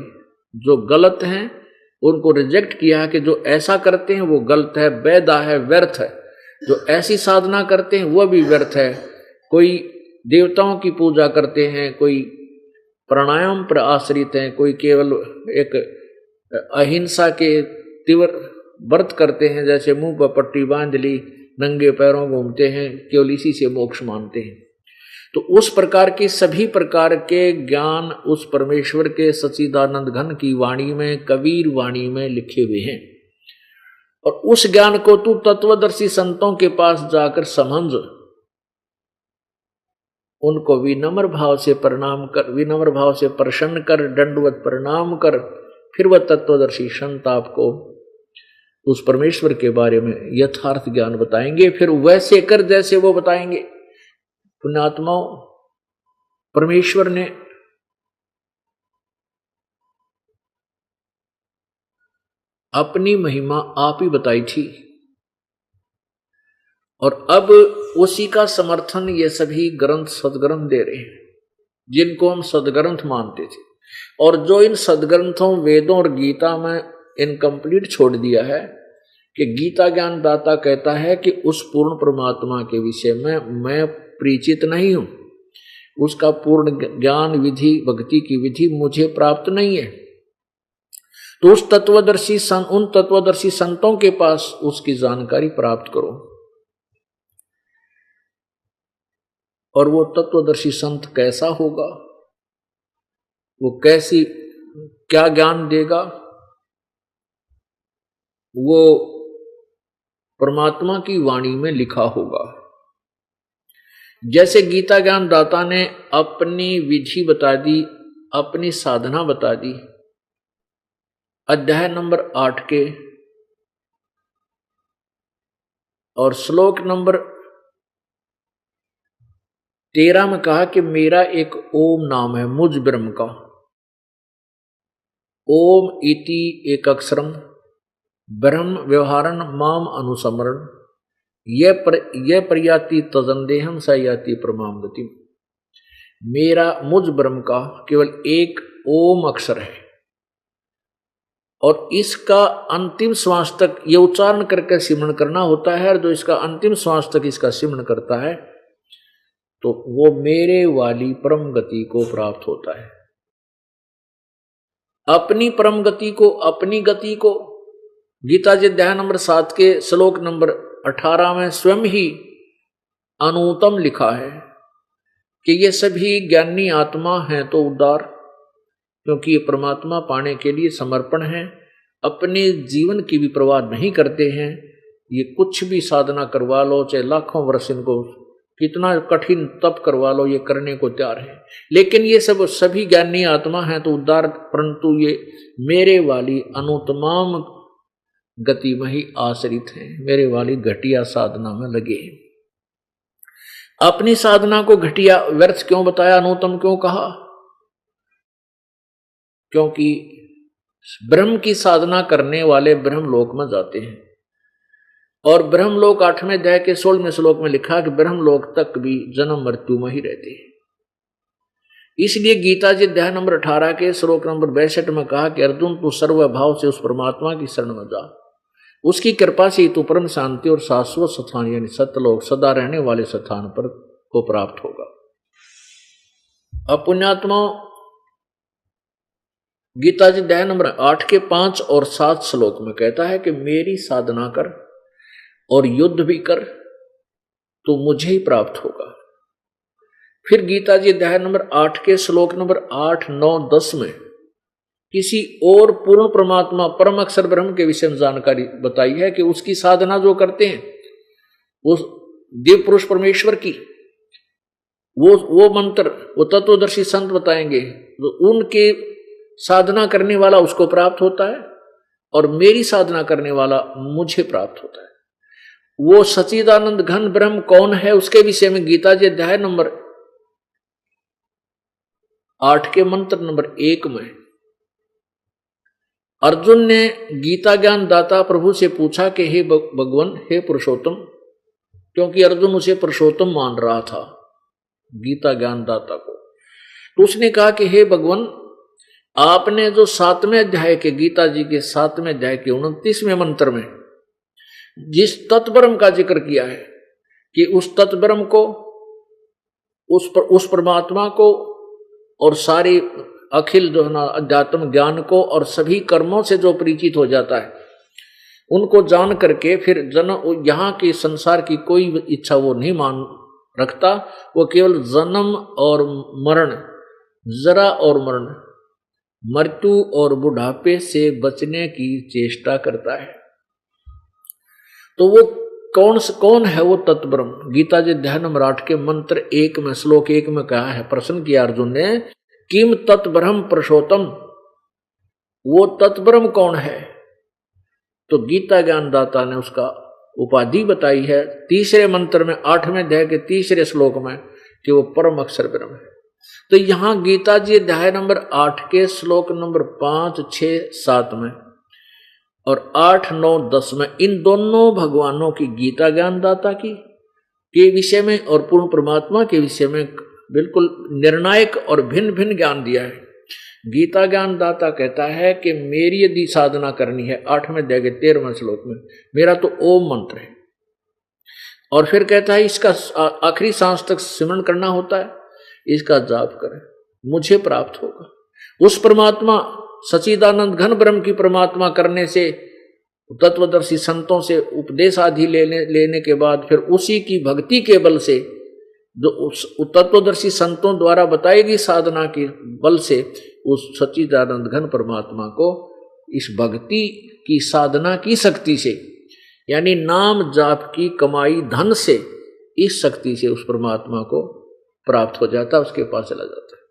जो गलत हैं उनको रिजेक्ट किया है कि जो ऐसा करते हैं वो गलत है, बेदा है, व्यर्थ है। जो ऐसी साधना करते हैं वह भी व्यर्थ है। कोई देवताओं की पूजा करते हैं, कोई प्राणायाम पर आश्रित हैं, कोई केवल एक अहिंसा के तीव्र व्रत करते हैं, जैसे मुंह पर पट्टी बांध ली, नंगे पैरों घूमते हैं, केवल इसी से मोक्ष मानते हैं। तो उस प्रकार के सभी प्रकार के ज्ञान उस परमेश्वर के सच्चिदानंद घन की वाणी में, कबीर वाणी में लिखे हुए हैं। और उस ज्ञान को तू तत्वदर्शी संतों के पास जाकर समझ, उनको विनम्र भाव से प्रणाम कर, विनम्र भाव से प्रसन्न कर, दंडवत प्रणाम कर, फिर वह तत्वदर्शी संत आपको उस परमेश्वर के बारे में यथार्थ ज्ञान बताएंगे। फिर वैसे कर जैसे वो बताएंगे। पुण्यात्माओं, परमेश्वर ने अपनी महिमा आप ही बताई थी, और अब उसी का समर्थन ये सभी ग्रंथ, सदग्रंथ दे रहे हैं, जिनको हम सदग्रंथ मानते थे। और जो इन सदग्रंथों, वेदों और गीता में इनकम्प्लीट छोड़ दिया है, कि गीता ज्ञान दाता कहता है कि उस पूर्ण परमात्मा के विषय में मैं परिचित नहीं हूं, उसका पूर्ण ज्ञान, विधि, भक्ति की विधि मुझे प्राप्त नहीं है। तो उन तत्वदर्शी संतों के पास उसकी जानकारी प्राप्त करो। और वो तत्वदर्शी संत कैसा होगा, वो क्या ज्ञान देगा, वो परमात्मा की वाणी में लिखा होगा। जैसे गीता ज्ञान दाता ने अपनी विधि बता दी, अपनी साधना बता दी, अध्याय नंबर 8 के और श्लोक नंबर 13 में कहा कि मेरा एक ओम नाम है मुझ ब्रह्म का। ओम इति एक अक्षरम ब्रह्म व्यवहारन माम अनुसमरण यह प्रयाति तजंदेहम सयाति परमाम गति। मेरा मुझ ब्रह्म का केवल एक ओम अक्षर है और इसका अंतिम श्वास तक ये उच्चारण करके सिमरण करना होता है। और जो इसका अंतिम श्वास तक इसका सिमरण करता है तो वो मेरे वाली परम गति को प्राप्त होता है। अपनी परम गति को, अपनी गति को गीता जी अध्याय नंबर 7 के श्लोक नंबर 18 में स्वयं ही अनुत्तम लिखा है कि ये सभी ज्ञानी आत्मा हैं तो उदार, क्योंकि ये परमात्मा पाने के लिए समर्पण है, अपने जीवन की भी परवाह नहीं करते हैं। ये कुछ भी साधना करवा लो, चाहे लाखों वर्ष इनको कितना कठिन तप करवा लो, ये करने को तैयार है। लेकिन ये सभी ज्ञानी आत्मा हैं तो उदार, परंतु ये मेरे वाली अनुत्तम गति में ही आश्रित हैं, मेरे वाली घटिया साधना में लगे हैं। अपनी साधना को घटिया व्यर्थ क्यों बताया, अनुत्तम क्यों कहा? क्योंकि ब्रह्म की साधना करने वाले ब्रह्मलोक में जाते हैं। और ब्रह्मलोक 8वें अध्याय के 16वें श्लोक में लिखा कि ब्रह्मलोक तक भी जन्म मृत्यु में ही रहते हैं। इसलिए गीता जी अध्याय नंबर 18 के श्लोक नंबर 62 में कहा कि अर्जुन तू सर्वभाव से उस परमात्मा की शरण में जा, उसकी कृपा से तू परम शांति और शाश्वत स्थान यानी सत्यलोक सदा रहने वाले स्थान पर को प्राप्त होगा। अब पुण्यात्मा गीता जी अध्याय नंबर 8 के 5 और 7 श्लोक में कहता है कि मेरी साधना कर और युद्ध भी कर तो मुझे ही प्राप्त होगा। फिर गीता जी अध्याय नंबर 8 के श्लोक नंबर 8, 9, 10 में किसी और पूर्ण परमात्मा परम अक्षर ब्रह्म के विषय में जानकारी बताई है कि उसकी साधना जो करते हैं उस दिव्य पुरुष परमेश्वर की, वो मंत्र वो तत्वदर्शी संत बताएंगे, तो उनके साधना करने वाला उसको प्राप्त होता है और मेरी साधना करने वाला मुझे प्राप्त होता है। वो सच्चिदानंद घन ब्रह्म कौन है उसके विषय में गीता जी अध्याय नंबर 8 के मंत्र नंबर 1 में अर्जुन ने गीता ज्ञान दाता प्रभु से पूछा कि हे भगवान, हे पुरुषोत्तम, क्योंकि अर्जुन उसे पुरुषोत्तम मान रहा था गीता ज्ञान दाता को। तो उसने कहा कि हे भगवान, आपने जो 7वें अध्याय के गीता जी के 7वें अध्याय के 29वें मंत्र में जिस तत्ब्रह्म का जिक्र किया है कि उस तत्ब्रह्म को, उस परमात्मा को और सारी अखिल जो है ना अध्यात्म ज्ञान को और सभी कर्मों से जो परिचित हो जाता है, उनको जान करके फिर यहाँ की संसार की कोई इच्छा वो नहीं मान रखता। वो केवल जन्म और मरण, जरा और मरण, मृत्यु और बुढ़ापे से बचने की चेष्टा करता है। तो वो कौन है वो तत्ब्रह्म? गीता जी अध्याय नंबर 8 के मंत्र 1 में श्लोक 1 में कहा है, प्रश्न किया अर्जुन ने, किम तत्ब्रह्म पुरुषोत्तम, वो तत्ब्रह्म कौन है? तो गीता ज्ञान दाता ने उसका उपाधि बताई है 3रे मंत्र में 8वें अध्याय के 3रे श्लोक में कि वो परम अक्षर ब्रह्म है। तो यहां गीता जी अध्याय नंबर 8 के श्लोक नंबर 5, 6, 7 में और 8, 9, 10 में इन दोनों भगवानों की गीता ज्ञान दाता की के विषय में और पूर्ण परमात्मा के विषय में बिल्कुल निर्णायक और भिन्न भिन्न ज्ञान दिया है। गीता ज्ञान दाता कहता है कि मेरी यदि साधना करनी है, 8वें अध्याय के 13वें श्लोक में, मेरा तो ओम मंत्र है। और फिर कहता है इसका आखिरी सांस तक सिमरण करना होता है, इसका जाप करें, मुझे प्राप्त होगा। उस परमात्मा सच्चिदानंद घन ब्रह्म की परमात्मा करने से तत्वदर्शी संतों से उपदेश आदि लेने के बाद फिर उसी की भक्ति के बल से जो उस तत्वदर्शी संतों द्वारा बताई गई साधना के बल से उस सच्चिदानंद घन परमात्मा को इस भक्ति की साधना की शक्ति से, यानी नाम जाप की कमाई धन से, इस शक्ति से उस परमात्मा को प्राप्त हो जाता है, उसके पास चला जाता है।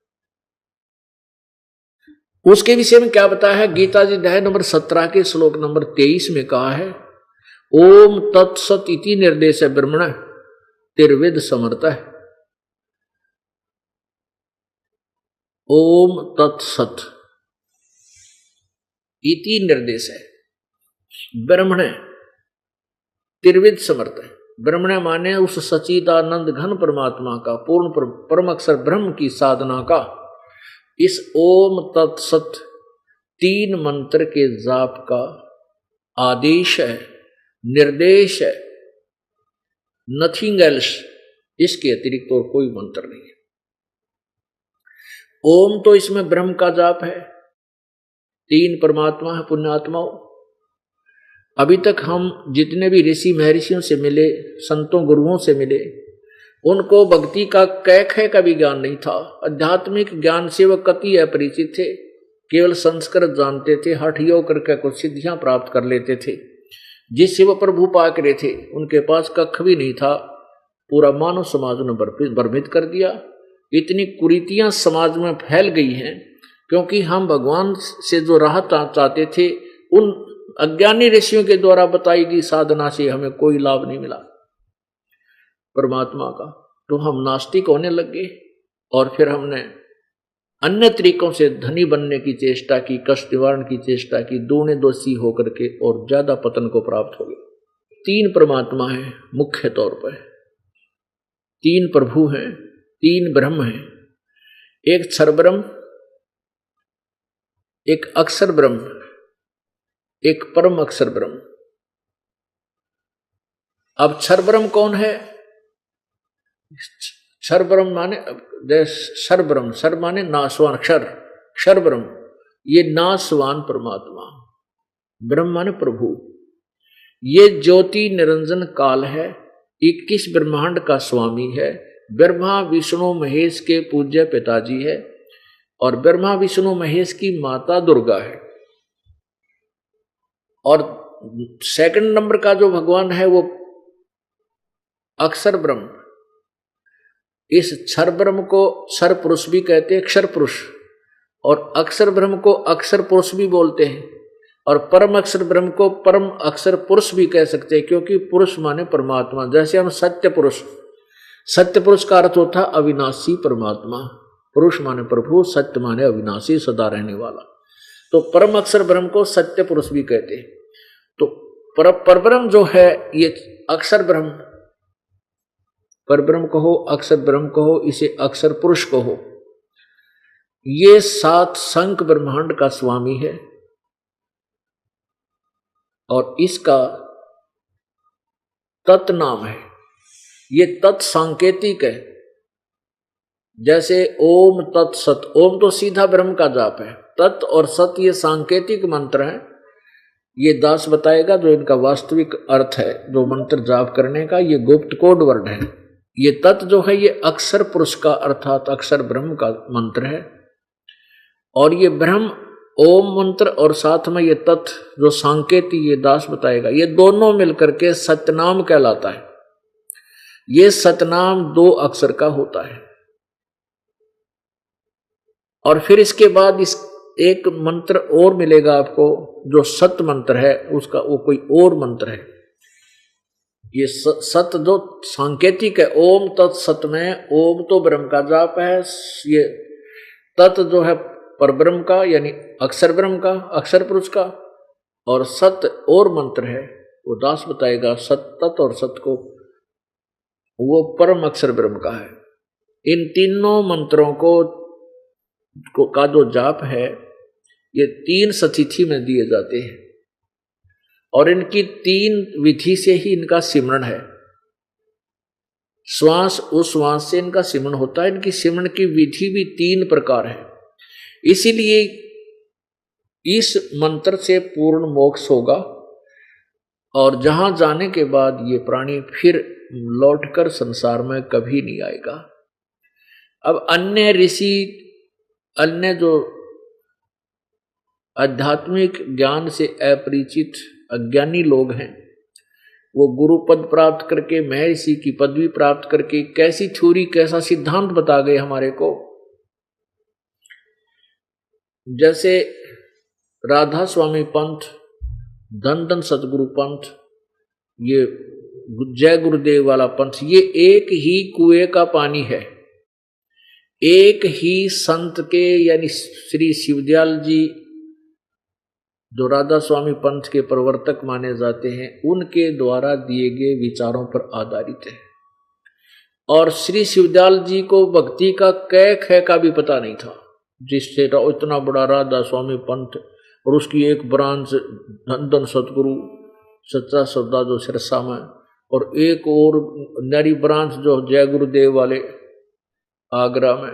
उसके विषय में क्या बताया है? गीता जी अध्याय नंबर 17 के श्लोक नंबर 23 में कहा है, ओम तत्सत इति निर्देश ब्रह्मण तिर्विद समर्थ है। ओम तत्सत इति निर्देश है, ब्रह्मण तिर्विद समर्थ है। ब्रह्मण माने उस सच्चिदानंद घन परमात्मा का, पूर्ण परम अक्षर ब्रह्म की साधना का इस ओम तत्सत 3 मंत्र के जाप का आदेश है, निर्देश है, नथिंग एल्स, इसके अतिरिक्त और कोई मंत्र नहीं है। ओम तो इसमें ब्रह्म का जाप है, 3 परमात्मा है पुण्यात्माओं। अभी तक हम जितने भी ऋषि महर्षियों से मिले, संतों गुरुओं से मिले, उनको भक्ति का कै का भी ज्ञान नहीं था। आध्यात्मिक ज्ञान से वह कति अपरिचित थे, केवल संस्कृत जानते थे, हठ योग करके कुछ सिद्धियां प्राप्त कर लेते थे, जिससे वह प्रभु पा करे थे। उनके पास कख भी नहीं था, पूरा मानव समाज ने भ्रमित कर दिया। इतनी कुरीतियां समाज में फैल गई हैं क्योंकि हम भगवान से जो राह चाहते थे, उन अज्ञानी ऋषियों के द्वारा बताई गई साधना से हमें कोई लाभ नहीं मिला परमात्मा का, तो हम नास्तिक होने लगे और फिर हमने अन्य तरीकों से धनी बनने की चेष्टा की, कष्ट निवारण की चेष्टा की, दोने दोषी होकर के और ज्यादा पतन को प्राप्त हो गए। 3 परमात्मा है मुख्य तौर पर, 3 प्रभु हैं, 3 ब्रह्म हैं, एक क्षर ब्रह्म, एक अक्षर ब्रह्म, एक परम अक्षर ब्रह्म। अब क्षर ब्रह्म कौन है? क्षर ब्रह्म माने क्षर ब्रह्म, क्षर माने नाशवान, क्षर ब्रह्म, ये नाशवान परमात्मा। ब्रह्म माने प्रभु, ये ज्योति निरंजन काल है, 21 ब्रह्मांड का स्वामी है, ब्रह्मा विष्णु महेश के पूज्य पिताजी है और ब्रह्मा विष्णु महेश की माता दुर्गा है। और सेकंड नंबर का जो भगवान है वो अक्षर ब्रह्म। इस क्षर ब्रह्म को क्षर पुरुष भी कहते हैं, अक्षर पुरुष, और अक्षर ब्रह्म को अक्षर पुरुष भी बोलते हैं, और परम अक्षर ब्रह्म को परम अक्षर पुरुष भी कह सकते हैं, क्योंकि पुरुष माने परमात्मा। जैसे हम सत्य पुरुष, सत्य पुरुष का अर्थ होता अविनाशी परमात्मा, पुरुष माने प्रभु, सत्य माने अविनाशी सदा रहने वाला, तो परम अक्षर ब्रह्म को सत्य पुरुष भी कहते हैं। तो परब्रह्म जो है ये अक्षर ब्रह्म, परब्रह्म कहो, अक्षर ब्रह्म कहो, इसे अक्षर पुरुष कहो, ये 7 संख ब्रह्मांड का स्वामी है और इसका तत् नाम है। ये तत् सांकेतिक है, जैसे ओम तत्सत, ओम तो सीधा ब्रह्म का जाप है, तत् और सत ये सांकेतिक मंत्र हैं। ये दास बताएगा जो इनका वास्तविक अर्थ है, जो मंत्र जाप करने का, ये गुप्त कोड वर्ड है। ये तत् जो है ये अक्षर पुरुष का अर्थात अक्षर ब्रह्म का मंत्र है, और ये ब्रह्म ओम मंत्र और साथ में ये तत् जो सांकेतिक ये दास बताएगा, ये दोनों मिलकर के सतनाम कहलाता है। ये सतनाम 2 अक्षर का होता है। और फिर इसके बाद इस एक मंत्र और मिलेगा आपको जो सत मंत्र है, उसका वो कोई और मंत्र है। ये सत जो सांकेतिक है, ओम तत्सत में ओम तो ब्रह्म का जाप है, ये तत् जो है परब्रह्म का यानी अक्षर ब्रह्म का, अक्षर पुरुष का, और सत और मंत्र है वो दास बताएगा, सत तत् और सत को वो परम अक्षर ब्रह्म का है। इन तीनों मंत्रों को का जो जाप है ये 3 सतिथि में दिए जाते हैं और इनकी 3 विधि से ही इनका सिमरण है। श्वास उश्वास से इनका सिमरण होता है। इनकी सिमरण की विधि भी 3 प्रकार है। इसीलिए इस मंत्र से पूर्ण मोक्ष होगा और जहां जाने के बाद ये प्राणी फिर लौटकर संसार में कभी नहीं आएगा। अब अन्य ऋषि, अन्य जो आध्यात्मिक ज्ञान से अपरिचित अज्ञानी लोग हैं, वो गुरु पद प्राप्त करके, महर्षि की पदवी प्राप्त करके कैसी थ्योरी, कैसा सिद्धांत बता गए हमारे को। जैसे राधा स्वामी पंथ, धन धन सतगुरु पंथ, ये जय गुरुदेव वाला पंथ, ये एक ही कुएं का पानी है। एक ही संत के यानी श्री शिवदयाल जी जो राधा स्वामी पंथ के प्रवर्तक माने जाते हैं, उनके द्वारा दिए गए विचारों पर आधारित है। और श्री शिवदयाल जी को भक्ति का कै खे का भी पता नहीं था, जिससे इतना बड़ा राधा स्वामी पंथ और उसकी एक ब्रांच धन धन सतगुरु सच्चा सौदा जो सिरसा में, और एक और नरी ब्रांच जो जय गुरुदेव वाले आगरा में,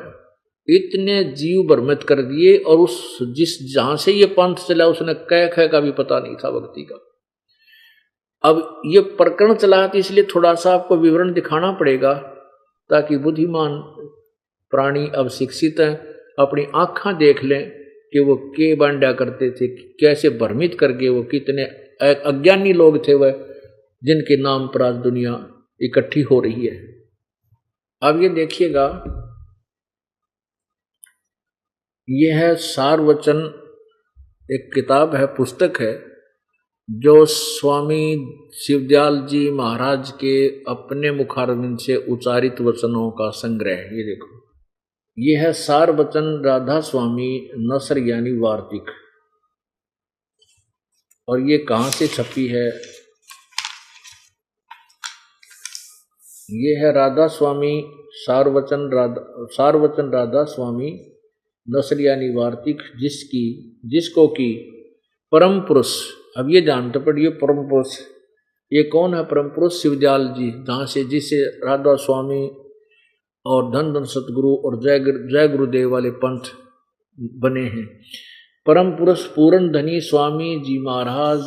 इतने जीव भ्रमित कर दिए। और उस जहां से ये पंथ चला उसने कै खे का भी पता नहीं था भक्ति का। अब ये प्रकरण चला है तो इसलिए थोड़ा सा आपको विवरण दिखाना पड़ेगा, ताकि बुद्धिमान प्राणी अब शिक्षित हैं, अपनी आंखें देख लें कि वो के बांडा करते थे, कैसे भ्रमित करके वो कितने अज्ञानी लोग थे वह, जिनके नाम पर आज दुनिया इकट्ठी हो रही है। अब ये देखिएगा, यह है सारवचन, एक किताब है, पुस्तक है, जो स्वामी शिवदयाल जी महाराज के अपने मुखारविंद से उच्चारित वचनों का संग्रह है। ये देखो, ये है सारवचन राधा स्वामी नसर यानी वार्तिक। और ये कहाँ से छपी है? ये है राधा स्वामी सारवचन राधा स्वामी नसर यानी वार्तिक, जिसको की परम पुरुष, अब ये जानते पड़िए परम पुरुष ये कौन है? परम पुरुष शिवदयाल जी, जहाँ से जिससे राधा स्वामी और धन धन सतगुरु और जय गुरुदेव वाले पंथ बने हैं। परम पुरुष पूर्ण धनी स्वामी जी महाराज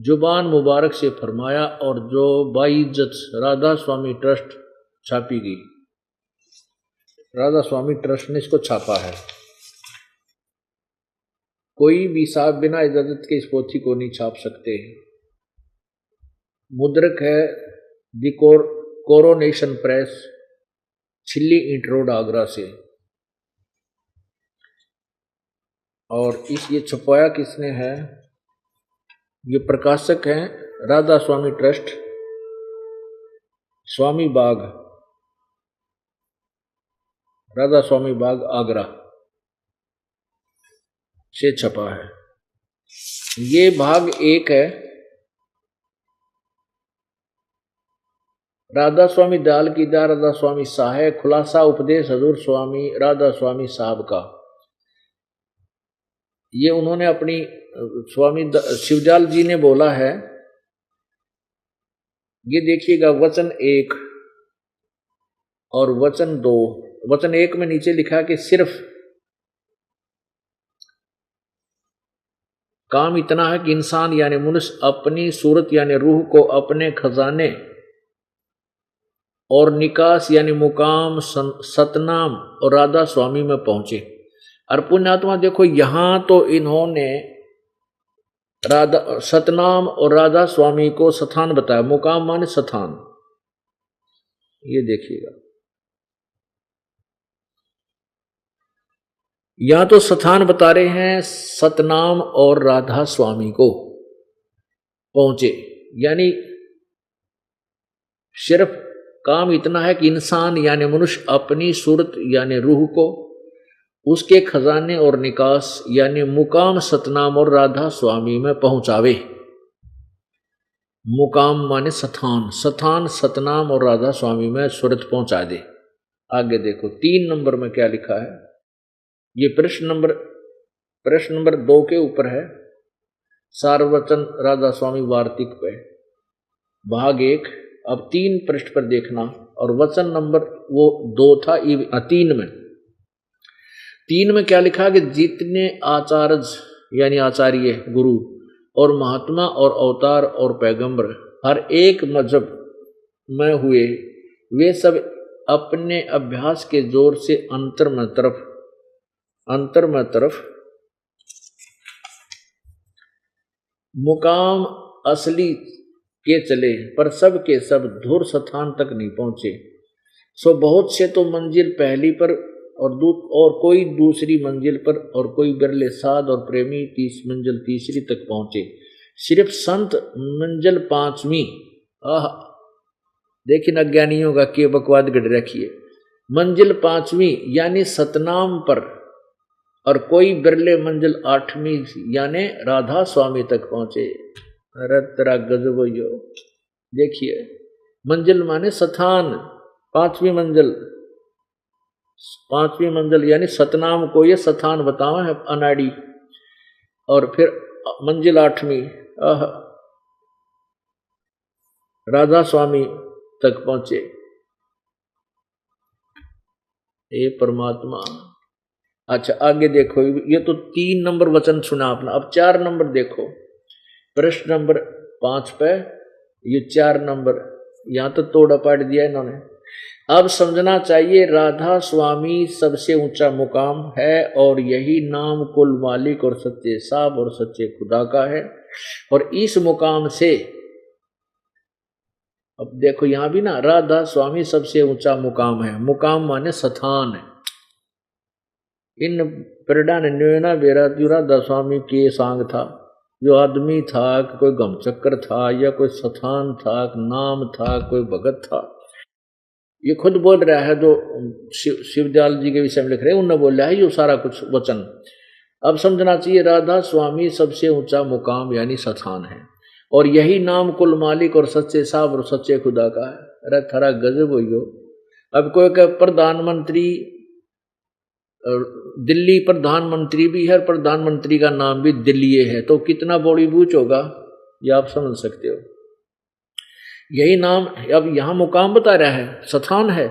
जुबान मुबारक से फरमाया, और जो बाइज्जत राधा स्वामी ट्रस्ट छापी गई। राधा स्वामी ट्रस्ट ने इसको छापा है। कोई भी साहब बिना इजाजत के इस पोथी को नहीं छाप सकते। मुद्रक है दी कोरोनेशन प्रेस, छिल्ली ईंट रोड आगरा से। और ये छपाया किसने है? ये प्रकाशक हैं राधा स्वामी ट्रस्ट, स्वामी बाग, राधा स्वामी बाग आगरा से छपा है। ये भाग 1 है। राधा स्वामी दयाल की दया, राधा स्वामी साहे, खुलासा उपदेश हजूर स्वामी राधा स्वामी साहब का। ये उन्होंने अपनी स्वामी शिवदयाल जी ने बोला है। ये देखिएगा वचन 1 और वचन 2। वचन 1 में नीचे लिखा कि सिर्फ काम इतना है कि इंसान यानी मनुष्य अपनी सूरत यानी रूह को अपने खजाने और निकास यानी मुकाम सतनाम और राधा स्वामी में पहुंचे। और पुण्यात्मा देखो, यहां तो इन्होंने राधा सतनाम और राधा स्वामी को स्थान बताया। मुकाम माने स्थान, ये देखिएगा, यहां तो स्थान बता रहे हैं सतनाम और राधा स्वामी को पहुंचे। यानी सिर्फ काम इतना है कि इंसान यानी मनुष्य अपनी सूरत यानी रूह को उसके खजाने और निकास यानी मुकाम सतनाम और राधा स्वामी में पहुंचावे। मुकाम माने स्थान, स्थान सतनाम और राधा स्वामी में सूरत पहुंचा दे। आगे देखो 3 नंबर में क्या लिखा है। ये प्रश्न नंबर 2 के ऊपर है, सारवचन राधा स्वामी वार्तिक पे भाग 1। अब 3 पृष्ठ पर देखना, और वचन नंबर वो 2 था 3 में। 3 में क्या लिखा कि जितने आचार्य यानी आचार्य गुरु और महात्मा और अवतार और पैगंबर हर एक मजहब में हुए, वे सब अपने अभ्यास के जोर से अंतर में तरफ मुकाम असली के चले, पर सब के सब धुर स्थान तक नहीं पहुंचे। सो बहुत से तो मंजिल पहली पर और कोई दूसरी मंजिल पर, और कोई बिरले साध और प्रेमी मंजिल तीसरी तक पहुंचे। सिर्फ संत मंजिल 5वीं, देखिए अज्ञानियों का के बकवाद गढ़ रखिए, मंजिल 5वीं यानी सतनाम पर, और कोई बिरले मंजिल 8वीं यानी राधा स्वामी तक पहुंचे। अरे तेरा गजब हो। देखिए मंजिल माने स्थान, 5वीं मंजिल यानी सतनाम को ये स्थान बतावा है अनाड़ी, और फिर मंजिल 8वीं राधा स्वामी तक पहुंचे। ये परमात्मा। अच्छा आगे देखो, ये तो 3 नंबर वचन सुना आपने, अब 4 नंबर देखो, प्रश्न नंबर 5 पे ये 4 नंबर यहां तो तोड़ा पाट दिया इन्होंने। अब समझना चाहिए राधा स्वामी सबसे ऊंचा मुकाम है, और यही नाम कुल मालिक और सच्चे साहब और सच्चे खुदा का है। और इस मुकाम से, अब देखो यहां भी ना, राधा स्वामी सबसे ऊंचा मुकाम है, मुकाम माने स्थान है। इन परिडान न्योना बेरा राधा स्वामी के सांग था, जो आदमी था, कोई गमचक्कर था, या कोई स्थान था, नाम था, कोई भगत था। ये खुद बोल रहा है, जो शिवदयाल जी के विषय में लिख रहे हैं, उन्होंने बोला है ये सारा कुछ वचन। अब समझना चाहिए राधा स्वामी सबसे ऊंचा मुकाम यानी स्थान है, और यही नाम कुल मालिक और सच्चे साहब और सच्चे खुदा का है। अरे थारा गजब हो। अब कोई का प्रधानमंत्री, दिल्ली प्रधानमंत्री भी है, प्रधानमंत्री का नाम भी दिल्ली है, तो कितना बड़ी बूझ होगा ये आप समझ सकते हो। यही नाम, अब यहाँ मुकाम बता रहा है, स्थान है,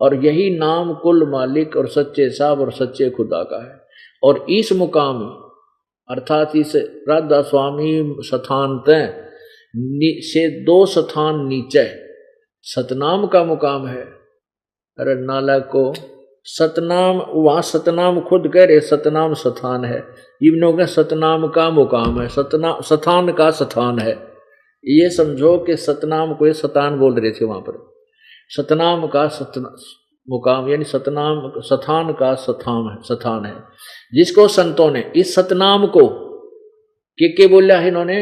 और यही नाम कुल मालिक और सच्चे साहब और सच्चे खुदा का है। और इस मुकाम अर्थात इस राधा स्वामी स्थान से 2 स्थान नीचे सतनाम का मुकाम है। अरे नाला को सतनाम, वहां सतनाम खुद कह रहे सतनाम स्थान है, इब्नों के सतनाम का मुकाम है, स्थान का स्थान है। ये समझो कि सतनाम को ये सतान बोल रहे थे वहां पर, सतनाम का मुकाम यानी सतनाम स्थान का स्थान है, जिसको संतों ने इस सतनाम को के बोला है इन्होंने,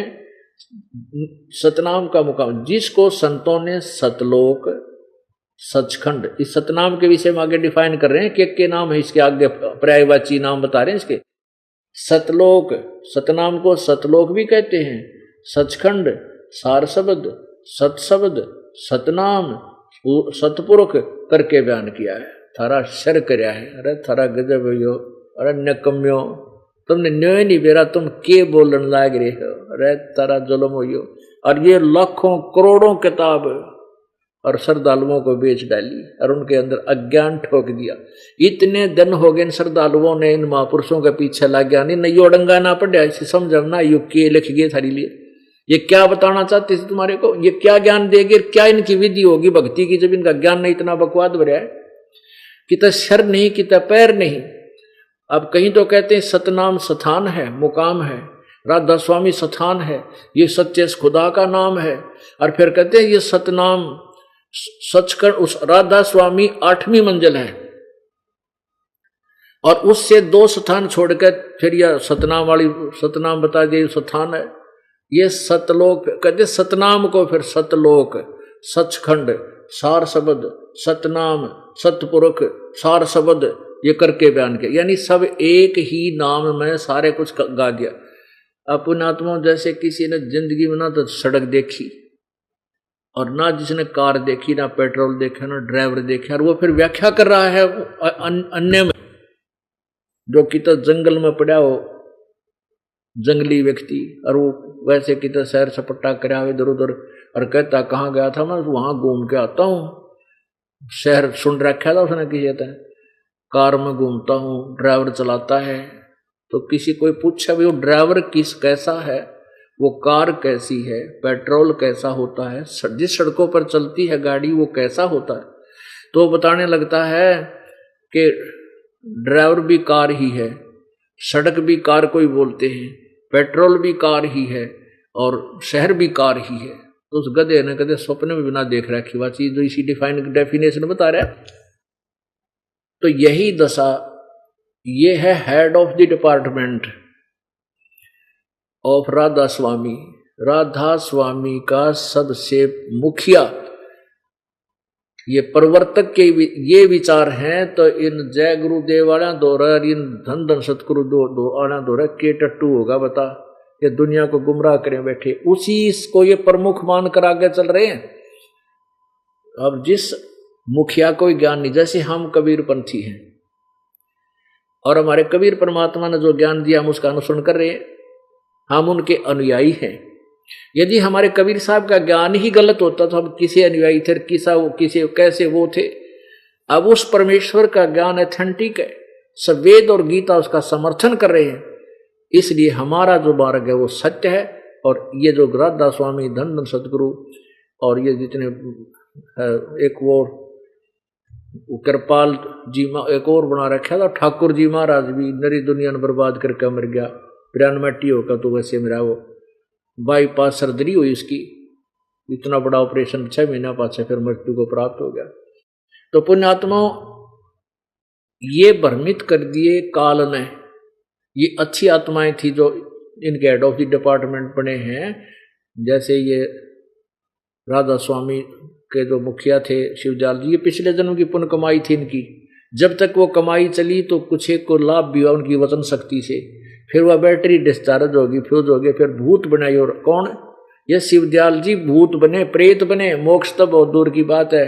सतनाम का मुकाम जिसको संतों ने सतलोक सचखंड, इस सतनाम के विषय में आगे डिफाइन कर रहे हैं, के नाम है इसके आगे पर्यायवाची नाम बता रहे हैं इसके। सतलोक, सतनाम को सतलोक भी कहते हैं, सचखंड, सार शब्द, सतशब्द, सतनाम, सतपुरुष करके बयान किया है। थारा शर करया है। अरे थारा गजब हो। अरे नकम्यो, तुमने न्योय नहीं बेरा, तुम के बोलन लाग रहे हो। अरे तारा जुल्म हो। और ये लाखों करोड़ों किताब और श्रद्धालुओं को बेच डाली और उनके अंदर अज्ञान ठोक दिया। इतने दिन हो गए इन श्रद्धालुओं ने इन महापुरुषों के पीछे लग गया, नहीं यो डंगा ना पड़ा, इसे समझना यो के लिख गए थारी लिए, ये क्या बताना चाहते थे तुम्हारे को, ये क्या ज्ञान देगी, क्या इनकी विधि होगी भक्ति की, जब इनका ज्ञान नहीं इतना बकवाद भरा है, कितना सर नहीं कितना पैर नहीं। अब कहीं तो कहते हैं सतनाम स्थान है, मुकाम है, राधा स्वामी स्थान है, ये सच्चे खुदा का नाम है, और फिर कहते हैं ये सतनाम सचखंड उस राधा स्वामी 8वीं मंजिल है, और उससे 2 स्थान छोड़कर फिर यह सतनाम बता दिए स्थान है। ये सतलोक कहते, सतनाम को फिर सतलोक, सचखंड, सार शब्द, सतनाम, सतपुरुष, सार शब्द ये करके बयान किया, यानी सब एक ही नाम में सारे कुछ गा दिया। अपन आत्मा जैसे किसी ने जिंदगी में ना तो सड़क देखी और ना जिसने कार देखी, ना पेट्रोल देखा, ना ड्राइवर देखा, और वो फिर व्याख्या कर रहा है अन्य में, जो कि तो जंगल में पड़ा हो जंगली व्यक्ति, और वो वैसे कि तो सैर सपट्टा करा इधर उधर, और कहता कहाँ गया था, मैं वहां घूम के आता हूँ, शहर सुन रखा था उसने किसी था, कार में घूमता हूँ, ड्राइवर चलाता है, तो किसी कोई पूछा भी वो ड्राइवर कैसा है, वो कार कैसी है, पेट्रोल कैसा होता है, जिस सड़कों पर चलती है गाड़ी वो कैसा होता है, तो वो बताने लगता है कि ड्राइवर भी कार ही है, सड़क भी कार को ही बोलते हैं, पेट्रोल भी कार ही है और शहर भी कार ही है। तो उस गधे ने कदे सपने में बिना देख रखी हुआ चीज जो इसी डेफिनेशन बता रहा है। तो यही दशा, ये है head of the department of Radha Swami. Radha Swami का सबसे मुखिया ये प्रवर्तक के ये विचार हैं। तो इन जय गुरुदेव वाला दौरा, इन धन धन सतगुरु दो आना दौरा के टट्टू होगा बता, ये दुनिया को गुमराह करें बैठे, उसी को ये प्रमुख मान कर आगे चल रहे हैं। अब जिस मुखिया को ज्ञान नहीं, जैसे हम कबीर पंथी हैं और हमारे कबीर परमात्मा ने जो ज्ञान दिया हम उसका अनुसरण कर रहे हैं, हम उनके अनुयायी हैं। यदि हमारे कबीर साहब का ज्ञान ही गलत होता तो हम किसे अनुयायी थे, किसे कैसे वो थे। अब उस परमेश्वर का ज्ञान एथेंटिक है, सब वेद और गीता उसका समर्थन कर रहे हैं, इसलिए हमारा जो मार्ग है वो सत्य है। और ये जो राधा स्वामी, धन धन सतगुरु और ये जितने एक वो कृपाल जी एक और बना रखा था, ठाकुर जी महाराज भी नरी दुनिया ने बर्बाद करके मर गया, 93 होगा। तो वैसे मेरा वो बाईपास सर्जरी हुई उसकी, इतना बड़ा ऑपरेशन 6 महीना पाछे फिर मृत्यु को प्राप्त हो गया। तो पुण्यात्मा ये भ्रमित कर दिए काल ने। ये अच्छी आत्माएं थी जो इनके हेड ऑफ द डिपार्टमेंट बने हैं, जैसे ये राधा स्वामी के जो मुखिया थे शिवजाल जी, ये पिछले जन्म की पुण्य कमाई थी इनकी। जब तक वो कमाई चली तो कुछ एक को लाभ भी हुआ उनकी वचन शक्ति से, फिर वह बैटरी डिस्चार्ज होगी, फ्यूज हो गए, फिर भूत बनाई। और कौन? ये शिवदयाल जी भूत बने, प्रेत बने, मोक्ष तब बहुत दूर की बात है।